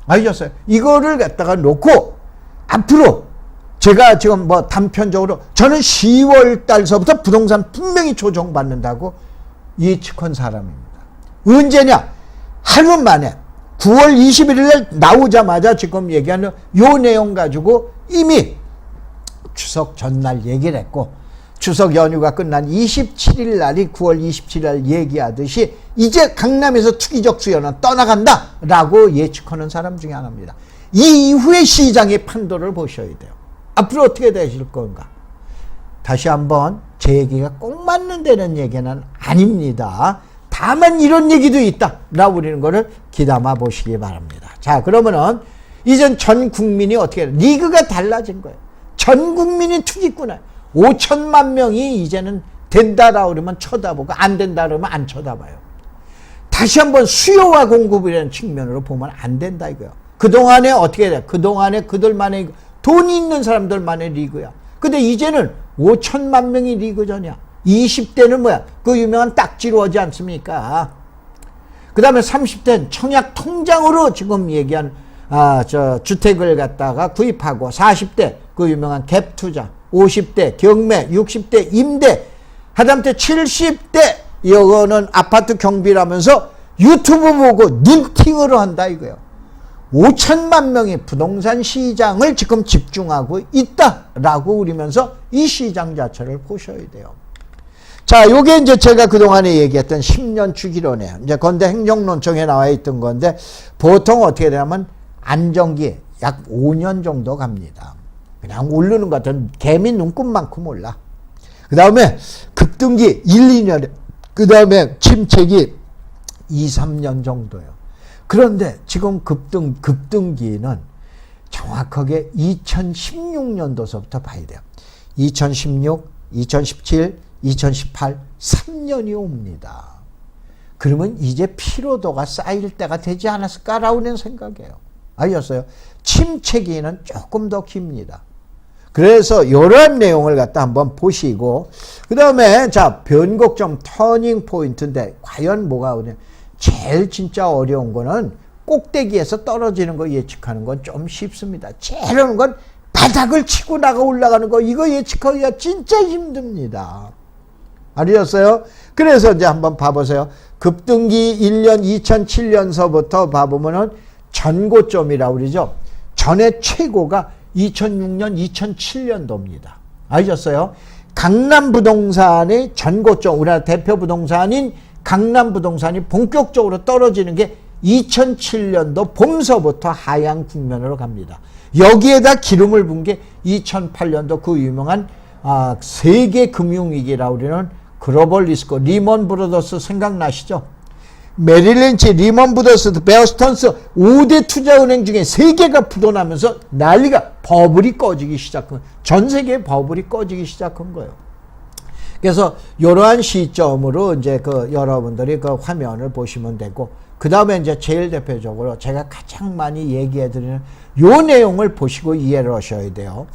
아시겠어요? 이거를 갖다가 놓고 앞으로 제가 지금 뭐 단편적으로 저는 10월 달서부터 부동산 분명히 조정받는다고 예측한 사람입니다. 언제냐? 하루 만에 9월 21일 날 나오자마자 지금 얘기하는 요 내용 가지고 이미 추석 전날 얘기를 했고, 추석 연휴가 끝난 27일 날이 9월 27일 날 얘기하듯이 이제 강남에서 투기적 수요는 떠나간다 라고 예측하는 사람 중에 하나입니다. 이 이후에 시장의 판도를 보셔야 돼요. 앞으로 어떻게 되실 건가? 다시 한번 제 얘기가 꼭 맞는다는 얘기는 아닙니다. 다만 이런 얘기도 있다 라고 그러는 거를 귀담아 보시기 바랍니다. 자, 그러면은 이젠 전 국민이 어떻게 해요? 리그가 달라진 거예요. 전 국민이 투기꾼이에요. 5천만 명이 이제는 된다라고 그러면 쳐다보고 안 된다 그러면 안 쳐다봐요. 다시 한번 수요와 공급이라는 측면으로 보면 안 된다 이거예요. 그동안에 어떻게 돼? 그동안에 그들만의 돈이 있는 사람들만의 리그야. 근데 이제는 5천만 명이 리그전이야. 20대는 뭐야? 그 유명한 딱지로 하지 않습니까? 그 다음에 30대는 청약 통장으로 지금 얘기한 주택을 갖다가 구입하고, 40대 그 유명한 갭 투자, 50대 경매, 60대 임대, 하다못해 70대 이거는 아파트 경비라면서 유튜브 보고 눈팅으로 한다 이거예요. 5천만 명이 부동산 시장을 지금 집중하고 있다라고 그러면서 이 시장 자체를 보셔야 돼요. 자, 요게 이제 제가 그동안에 얘기했던 10년 주기론이에요. 이제 건대 행정론청에 나와 있던 건데, 보통 어떻게 되냐면 안정기 약 5년 정도 갑니다. 그냥 오르는 것 같은 개미 눈곱만큼 올라. 그 다음에 급등기 1, 2년, 그 다음에 침체기 2, 3년 정도예요. 그런데 지금 급등기는 정확하게 2016년도서부터 봐야 돼요. 2016, 2017, 2018, 3년이 옵니다. 그러면 이제 피로도가 쌓일 때가 되지 않았을까라고 하는 생각이에요. 아셨어요? 침체기는 조금 더 깁니다. 그래서 이런 내용을 갖다 한번 보시고, 그 다음에 자, 변곡점 터닝 포인트인데 과연 뭐가 오냐? 제일 진짜 어려운 거는 꼭대기에서 떨어지는 거 예측하는 건 좀 쉽습니다. 제일 어려운 건 바닥을 치고 나가 올라가는 거, 이거 예측하기가 진짜 힘듭니다. 아셨어요? 그래서 이제 한번 봐보세요. 급등기 1년 2007년서부터 봐보면은 전고점이라고 그러죠. 전에 최고가 2006년, 2007년도입니다. 아셨어요? 강남 부동산의 전고점, 우리나라 대표 부동산인 강남 부동산이 본격적으로 떨어지는 게 2007년도 봄서부터 하향 국면으로 갑니다. 여기에다 기름을 분 게 2008년도 그 유명한 세계 금융위기라고 우리는 글로벌 리스크, 리먼 브러더스 생각나시죠? 메릴린치, 리먼 브러더스, 베어스턴스 5대 투자은행 중에 3개가 부도나면서 난리가 버블이 꺼지기 시작한, 전 세계의 버블이 꺼지기 시작한 거예요. 그래서 이러한 시점으로 이제 여러분들이 그 화면을 보시면 되고, 그 다음에 이제 제일 대표적으로 제가 가장 많이 얘기해드리는 요 내용을 보시고 이해를 하셔야 돼요.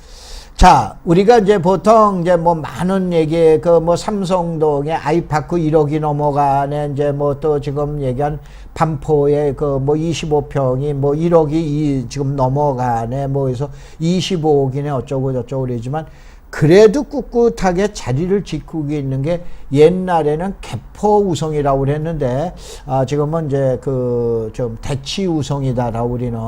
자, 우리가 이제 보통 이제 뭐 많은 얘기, 삼성동의 아이파크 1억이 넘어가네, 이제 또 지금 얘기한 반포의 25평이 1억이 지금 넘어가네, 그래서 25억이네, 어쩌고 저쩌고 그러지만, 그래도 꿋꿋하게 자리를 지키고 있는 게 옛날에는 개포우성이라고 그랬는데, 지금은 이제 좀 대치우성이다라고 우리는,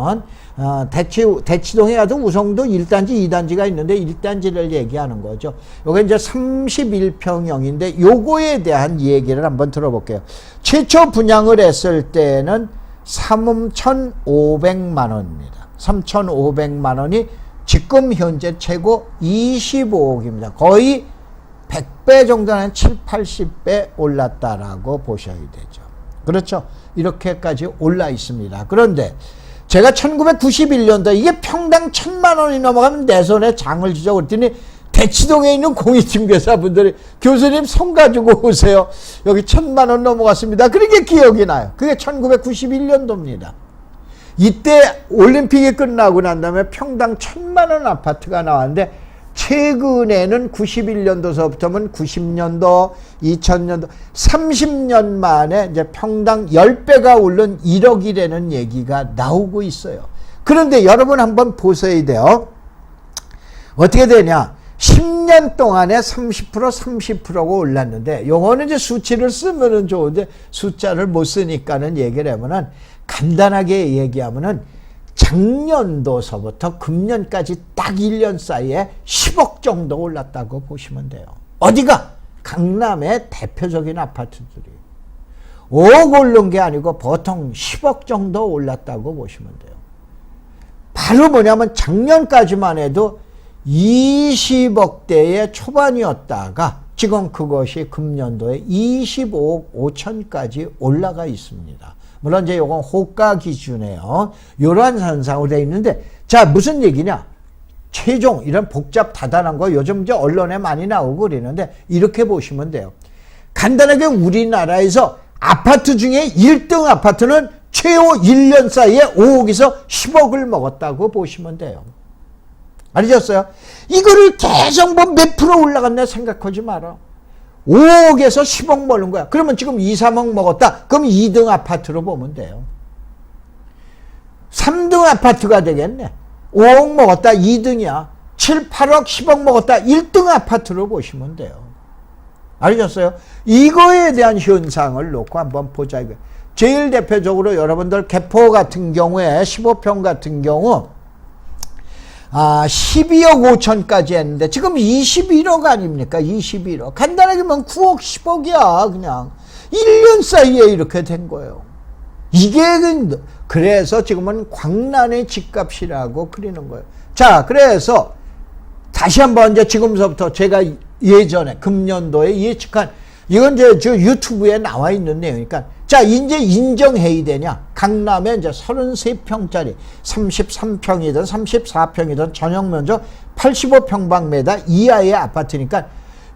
대치동에 가도 우성도 1단지, 2단지가 있는데 1단지를 얘기하는 거죠. 요게 이제 31평형인데 요거에 대한 얘기를 한번 들어볼게요. 최초 분양을 했을 때는 3,500만 원입니다. 3,500만 원이 지금 현재 최고 25억입니다. 거의 100배 정도는 7, 80배 올랐다라고 보셔야 되죠. 그렇죠? 이렇게까지 올라 있습니다. 그런데 제가 1991년도 이게 평당 1,000만 원이 넘어가면 내 손에 장을 지져 그랬더니 대치동에 있는 공인중개사분들이 교수님 손 가지고 오세요. 여기 1,000만 원 넘어갔습니다. 그렇게 기억이 나요. 그게 1991년도입니다. 이때 올림픽이 끝나고 난 다음에 평당 1,000만 원 아파트가 나왔는데 최근에는 91년도서부터는 90년도, 2000년도, 30년 만에 이제 평당 10배가 오른 1억이라는 얘기가 나오고 있어요. 그런데 여러분 한번 보셔야 돼요. 어떻게 되냐? 10년 동안에 30%, 30%가 올랐는데, 요거는 이제 수치를 쓰면은 좋은데, 숫자를 못 쓰니까는 얘기를 하면은, 간단하게 얘기하면은, 작년도서부터 금년까지 딱 1년 사이에 10억 정도 올랐다고 보시면 돼요. 어디가? 강남의 대표적인 아파트들이 5억 오른 게 아니고 보통 10억 정도 올랐다고 보시면 돼요. 바로 뭐냐면 작년까지만 해도 20억대의 초반이었다가 지금 그것이 금년도에 25억 5천까지 올라가 있습니다. 물론 이제 요건 호가 기준이에요. 이러한 현상으로 되어 있는데, 자, 무슨 얘기냐? 최종, 이런 복잡 다단한 거 요즘 이제 언론에 많이 나오고 그러는데, 이렇게 보시면 돼요. 간단하게 우리나라에서 아파트 중에 1등 아파트는 최후 1년 사이에 5억에서 10억을 먹었다고 보시면 돼요. 알으셨어요? 이거를 계속 몇 프로 올라갔나 생각하지 마라. 5억에서 10억 먹는 거야. 그러면 지금 2, 3억 먹었다. 그럼 2등 아파트로 보면 돼요. 3등 아파트가 되겠네. 5억 먹었다. 2등이야. 7, 8억, 10억 먹었다. 1등 아파트로 보시면 돼요. 알으셨어요? 이거에 대한 현상을 놓고 한번 보자. 이거. 제일 대표적으로 여러분들 개포 같은 경우에 15평 같은 경우 12억 5천까지 했는데 지금 21억 아닙니까? 21억. 간단하게 보면 9억 10억이야. 그냥 1년 사이에 이렇게 된 거예요. 이게 그래서 지금은 광란의 집값이라고 그리는 거예요. 자, 그래서 다시 한번 이제 지금서부터 제가 예전에 금년도에 예측한, 이건 이제 저 유튜브에 나와 있는 내용이니까, 자, 이제 인정해야 되냐? 강남에 이제 33평짜리 33평이든 34평이든 전용 면적 85평방미터 이하의 아파트니까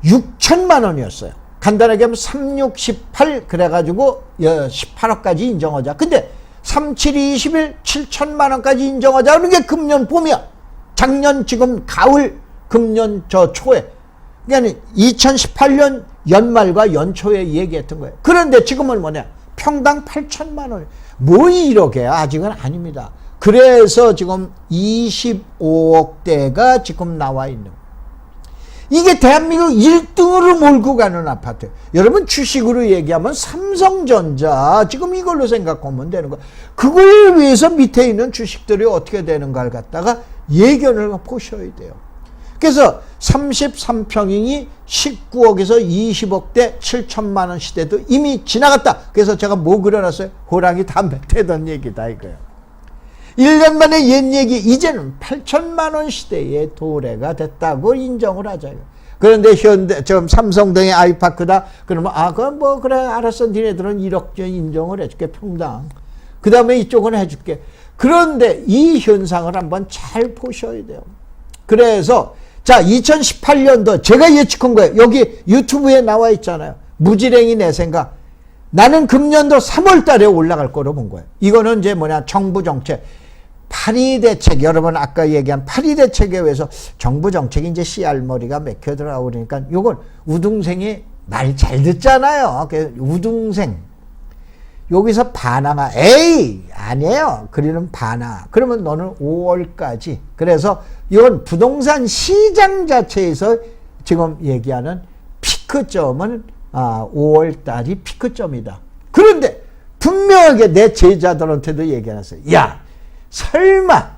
6천만 원이었어요. 간단하게 하면 3618 그래가지고 18억까지 인정하자. 근데 3721 7천만 원까지 인정하자. 그런 게 금년 봄이야. 작년 지금 가을 금년 저 초에. 그러니까 2018년 연말과 연초에 얘기했던 거예요. 그런데 지금은 뭐냐? 평당 8천만 원. 뭐 1억이에요? 아직은 아닙니다. 그래서 지금 25억대가 지금 나와 있는 거예요. 이게 대한민국 1등으로 몰고 가는 아파트. 여러분 주식으로 얘기하면 삼성전자 지금 이걸로 생각하면 되는 거예요. 그걸 위해서 밑에 있는 주식들이 어떻게 되는가를 갖다가 예견을 보셔야 돼요. 그래서 33평이 19억에서 20억대 7천만 원 시대도 이미 지나갔다. 그래서 제가 뭐 그려놨어요? 호랑이 담배 태던 얘기다 이거예요. 1년 만에 옛 얘기, 이제는 8천만 원 시대의 도래가 됐다고 인정을 하자요. 그런데 현대, 지금 삼성동의 아이파크다. 그러면, 그럼 뭐, 그래, 알았어. 니네들은 1억 인정을 해줄게, 평당. 그 다음에 이쪽은 해줄게. 그런데 이 현상을 한번 잘 보셔야 돼요. 그래서, 자, 2018년도 제가 예측한 거예요. 여기 유튜브에 나와 있잖아요. 무지랭이 내 생각. 나는 금년도 3월 달에 올라갈 거로 본 거예요. 이거는 이제 뭐냐, 정부 정책. 8.2 대책, 여러분 아까 얘기한 8.2 대책에 의해서 정부 정책이 이제 씨알머리가 맥혀 들어가고 그러니까 요건 우등생이 말 잘 듣잖아요. 우등생. 여기서 반항아. 에이! 아니에요. 그리는 반항아. 그러면 너는 5월까지. 그래서 이건 부동산 시장 자체에서 지금 얘기하는 피크점은 5월 달이 피크점이다. 그런데 분명하게 내 제자들한테도 얘기해놨어요. 야! 설마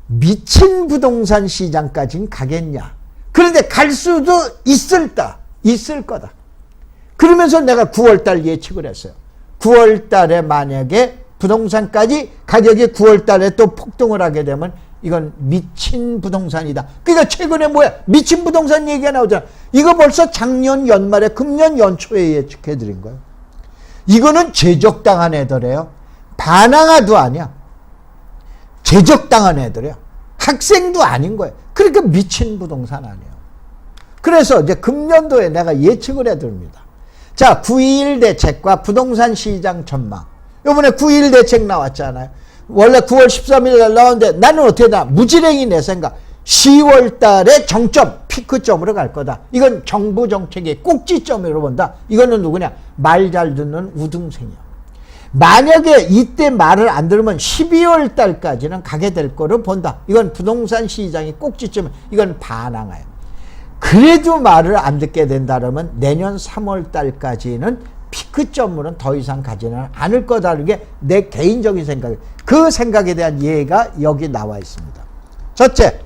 미친 부동산 시장까지는 가겠냐. 그런데 갈 수도 있을 거다. 그러면서 내가 9월달 예측을 했어요. 9월달에 만약에 부동산까지 가격이 9월달에 또 폭등을 하게 되면 이건 미친 부동산이다. 그러니까 최근에 뭐야? 미친 부동산 얘기가 나오잖아. 이거 벌써 작년 연말에 금년 연초에 예측해드린 거예요. 이거는 제적당한 애들이에요. 반항아도 아니야. 제적당한 애들이야. 학생도 아닌 거예요. 그러니까 미친 부동산 아니에요. 그래서 이제 금년도에 내가 예측을 해드립니다. 자, 9.21 대책과 부동산 시장 전망. 이번에 9.21 대책 나왔잖아요. 원래 9월 13일 날 나왔는데 나는 어떻게 나? 무지랭이 내 생각. 10월 달에 정점, 피크점으로 갈 거다. 이건 정부 정책의 꼭지점으로 본다. 이거는 누구냐? 말 잘 듣는 우등생이야. 만약에 이때 말을 안 들으면 12월 달까지는 가게 될 거를 본다. 이건 부동산 시장이 꼭지점, 이건 반항아예요. 그래도 말을 안 듣게 된다면 내년 3월 달까지는 피크점으로는 더 이상 가지는 않을 거다라는 게 내 개인적인 생각이에요. 그 생각에 대한 예가 여기 나와 있습니다. 첫째,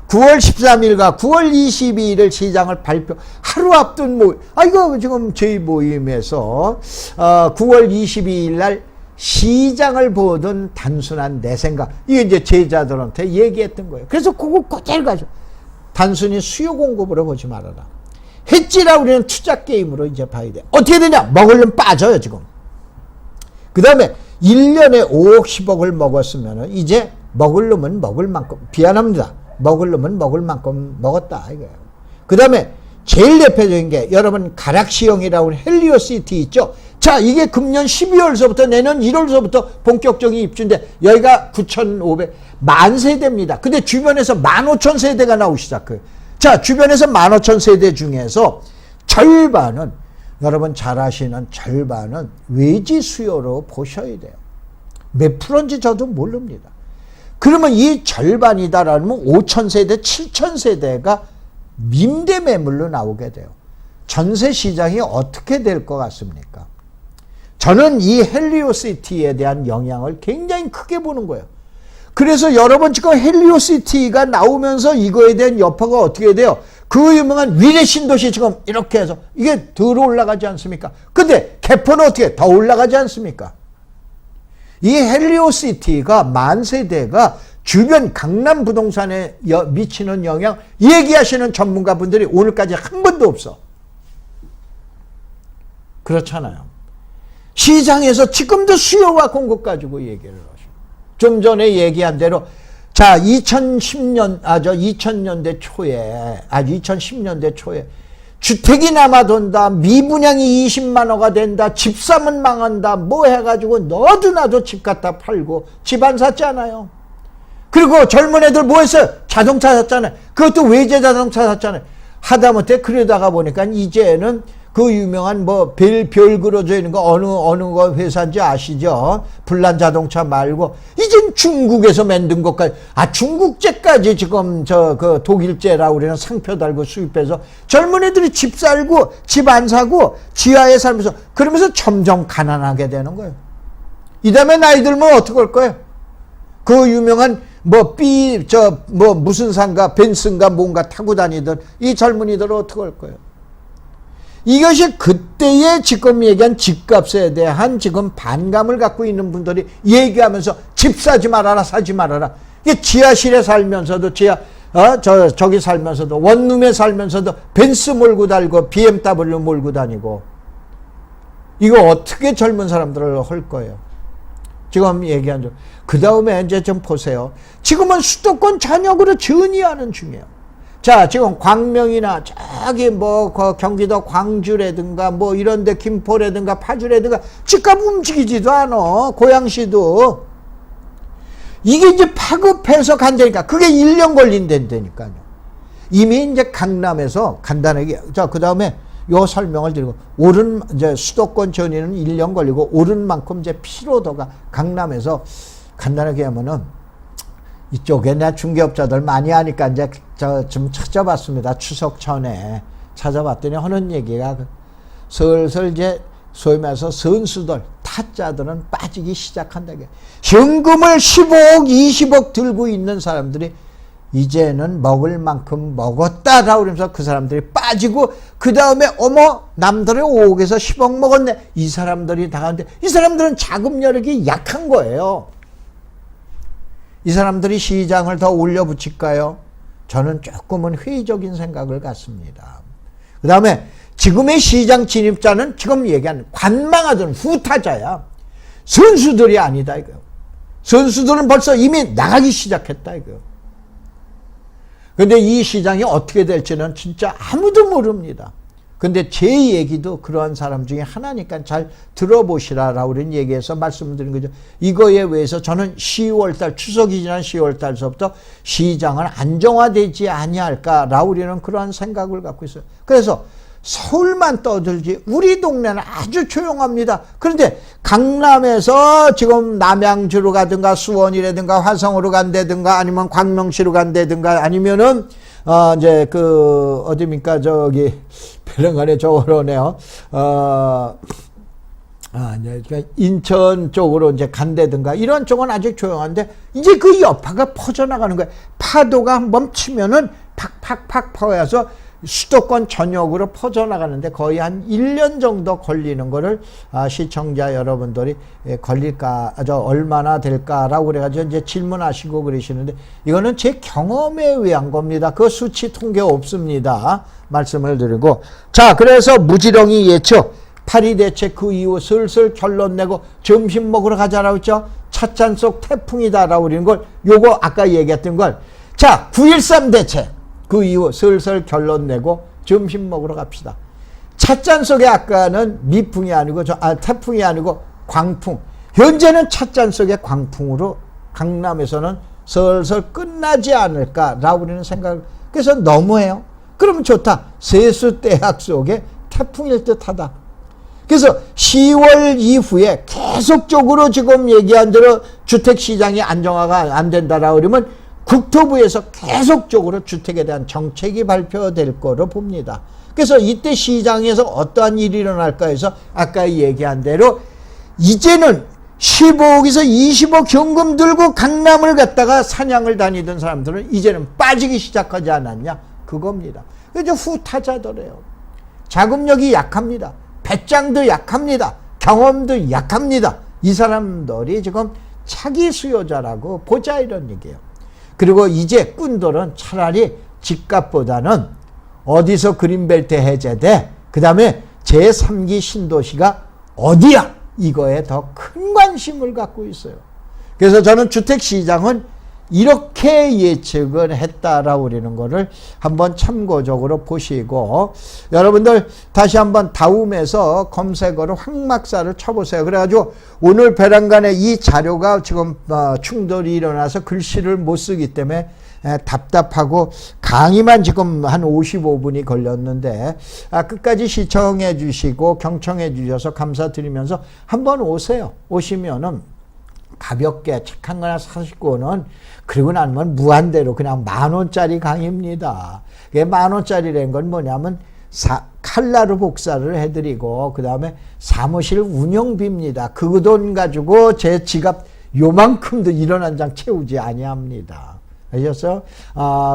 9월 13일과 9월 22일을 시장을 발표, 하루 앞둔 모임, 이거 지금 저희 모임에서 9월 22일 날 시장을 보던 단순한 내 생각, 이게 이제 제자들한테 얘기했던 거예요. 그래서 그거 그대로 가죠. 단순히 수요 공급으로 보지 말아라. 했지라 우리는 투자 게임으로 이제 봐야 돼. 어떻게 되냐? 먹으려면 빠져요, 지금. 그 다음에 1년에 5억, 10억을 먹었으면 이제 먹을 놈은 먹을 만큼, 미안합니다. 먹을 놈은 먹을 만큼 먹었다 이거예요. 그 다음에 제일 대표적인 게 여러분 가락시형이라고 하는 헬리오시티 있죠. 자, 이게 금년 12월서부터 내년 1월서부터 본격적인 입주인데 여기가 9,500 만세대입니다. 근데 주변에서 15,000세대가 나오기 시작해요. 자, 주변에서 15,000세대 중에서 절반은, 여러분 잘 아시는 절반은 외지 수요로 보셔야 돼요. 몇 프로인지 저도 모릅니다. 그러면 이 절반이다라면 5,000세대, 7,000세대가 임대 매물로 나오게 돼요. 전세 시장이 어떻게 될 것 같습니까? 저는 이 헬리오시티에 대한 영향을 굉장히 크게 보는 거예요. 그래서 여러분 지금 헬리오시티가 나오면서 이거에 대한 여파가 어떻게 돼요? 그 유명한 위례 신도시 지금 이렇게 해서 이게 더 올라가지 않습니까? 근데 개포는 어떻게 더 올라가지 않습니까? 이 헬리오시티가 만세대가 주변 강남 부동산에 미치는 영향 얘기하시는 전문가분들이 오늘까지 한 번도 없어. 그렇잖아요. 시장에서 지금도 수요와 공급 가지고 얘기를 하셔. 좀 전에 얘기한 대로 자 2010년대 초에 주택이 남아돈다, 미분양이 20만 호가 된다, 집 사면 망한다, 뭐 해가지고 너도 나도 집 갖다 팔고 집 안 샀잖아요. 그리고 젊은 애들 뭐 했어요? 자동차 샀잖아요. 그것도 외제 자동차 샀잖아요. 하다못해 그러다가 보니까 이제는 그 유명한 뭐 별 그려져 있는 거 어느 거 회사인지 아시죠? 불란 자동차 말고 이젠 중국에서 만든 것까지, 중국제까지 지금 그 독일제라고 그러는 상표 달고 수입해서 젊은 애들이 집 살고 집 안 사고 지하에 살면서 그러면서 점점 가난하게 되는 거예요. 이 다음에 나이 들면 어떻게 할 거예요? 그 유명한 무슨 상가, 벤슨가 뭔가 타고 다니던 이 젊은이들은 어떻게 할 거예요? 이것이 그때의 지금 얘기한 집값에 대한 지금 반감을 갖고 있는 분들이 얘기하면서 집 사지 말아라, 사지 말아라. 이게 지하실에 살면서도 저기 살면서도 원룸에 살면서도 벤츠 몰고 다니고 BMW 몰고 다니고 이거 어떻게 젊은 사람들을 할 거예요? 지금 얘기한 점. 그 다음에 이제 좀 보세요. 지금은 수도권 전역으로 전이하는 중이에요. 자, 지금 광명이나 저기 경기도 광주라든가 이런 데 김포라든가 파주라든가 집값 움직이지도 않아. 고양시도. 이게 이제 파급해서 간다니까. 그게 1년 걸린다니까요. 이미 이제 강남에서 간단하게. 자, 그 다음에 요 설명을 드리고, 이제 수도권 전이는 1년 걸리고, 오른 만큼 이제 피로도가 강남에서 간단하게 하면은, 이쪽에 내 중개업자들 많이 하니까 이제 좀 찾아봤습니다. 추석 전에 찾아봤더니 하는 얘기가 슬슬 이제 소위 말해서 선수들, 타짜들은 빠지기 시작한다. 현금을 15억, 20억 들고 있는 사람들이 이제는 먹을 만큼 먹었다라고 그러면서 그 사람들이 빠지고, 그 다음에 남들의 5억에서 10억 먹었네. 이 사람들이 나가는데 이 사람들은 자금 여력이 약한 거예요. 이 사람들이 시장을 더 올려붙일까요? 저는 조금은 회의적인 생각을 갖습니다. 그 다음에 지금의 시장 진입자는 지금 얘기하는 관망하던 후타자야. 선수들이 아니다 이거요. 선수들은 벌써 이미 나가기 시작했다 이거요. 근데 이 시장이 어떻게 될지는 진짜 아무도 모릅니다. 근데 제 얘기도 그러한 사람 중에 하나니까 잘 들어보시라라고 그런 얘기해서 말씀드린 거죠. 이거에 의해서 저는 10월달, 추석이 지난 10월달서부터 시장은 안정화되지 아니할까라고 우리는 그러한 생각을 갖고 있어요. 그래서 서울만 떠들지 우리 동네는 아주 조용합니다. 그런데 강남에서 지금 남양주로 가든가 수원이라든가 화성으로 간다든가 아니면 광명시로 간다든가 아니면은 이제 어디입니까? 저기 배령간에 저거로네요. 이제 인천 쪽으로 이제 간다든가 이런 쪽은 아직 조용한데 이제 그 여파가 퍼져나가는 거예요. 파도가 멈추면은 팍팍팍 퍼져서 수도권 전역으로 퍼져나가는데 거의 한 1년 정도 걸리는 거를 시청자 여러분들이 얼마나 될까라고 그래가지고 이제 질문하시고 그러시는데 이거는 제 경험에 의한 겁니다. 그 수치 통계 없습니다. 말씀을 드리고. 자, 그래서 무지렁이 예측, 파리 대책 그 이후 슬슬 결론 내고 점심 먹으러 가자라고 했죠. 찻잔 속 태풍이다라고 그러는 걸 요거 아까 얘기했던 걸. 자, 9.13 대책. 그 이후 슬슬 결론 내고 점심 먹으러 갑시다. 찻잔 속에 아까는 미풍이 아니고 태풍이 아니고 광풍. 현재는 찻잔 속에 광풍으로 강남에서는 슬슬 끝나지 않을까라고 우리는 생각을. 그래서 너무해요. 그러면 좋다. 세수대학 속에 태풍일 듯하다. 그래서 10월 이후에 계속적으로 지금 얘기한 대로 주택시장이 안정화가 안 된다라고 그러면 국토부에서 계속적으로 주택에 대한 정책이 발표될 거로 봅니다. 그래서 이때 시장에서 어떠한 일이 일어날까 해서 아까 얘기한 대로 이제는 15억에서 20억 현금 들고 강남을 갔다가 사냥을 다니던 사람들은 이제는 빠지기 시작하지 않았냐? 그겁니다. 그래서 후타자더래요. 자금력이 약합니다. 배짱도 약합니다. 경험도 약합니다. 이 사람들이 지금 차기 수요자라고 보자 이런 얘기예요. 그리고 이제 꾼들은 차라리 집값보다는 어디서 그린벨트 해제돼? 그 다음에 제3기 신도시가 어디야? 이거에 더 큰 관심을 갖고 있어요. 그래서 저는 주택시장은 이렇게 예측을 했다라고 그러는 거를 한번 참고적으로 보시고 여러분들 다시 한번 다음에서 검색어로 황막사를 쳐보세요. 그래가지고 오늘 배란간에 이 자료가 지금 충돌이 일어나서 글씨를 못 쓰기 때문에 답답하고 강의만 지금 한 55분이 걸렸는데 끝까지 시청해 주시고 경청해 주셔서 감사드리면서 한번 오세요. 오시면은 가볍게 착한 거나 사시고는 그리고 나면 무한대로 그냥 10,000원짜리 강의입니다. 이게 10,000원짜리라는 건 뭐냐면 칼라로 복사를 해드리고 그 다음에 사무실 운영비입니다. 그 돈 가지고 제 지갑 요만큼도 이런 한 장 채우지 아니합니다. 아셨어요?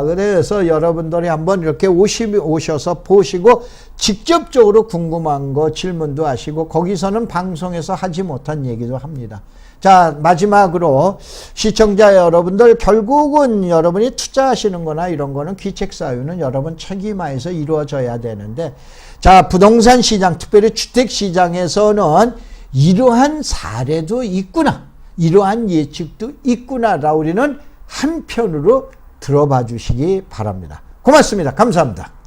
그래서 여러분들이 한번 이렇게 오셔서 보시고 직접적으로 궁금한 거 질문도 하시고 거기서는 방송에서 하지 못한 얘기도 합니다. 자, 마지막으로 시청자 여러분들, 결국은 여러분이 투자하시는 거나 이런 거는 귀책 사유는 여러분 책임하에서 이루어져야 되는데, 자, 부동산 시장, 특별히 주택 시장에서는 이러한 사례도 있구나, 이러한 예측도 있구나라 우리는 한편으로 들어봐 주시기 바랍니다. 고맙습니다. 감사합니다.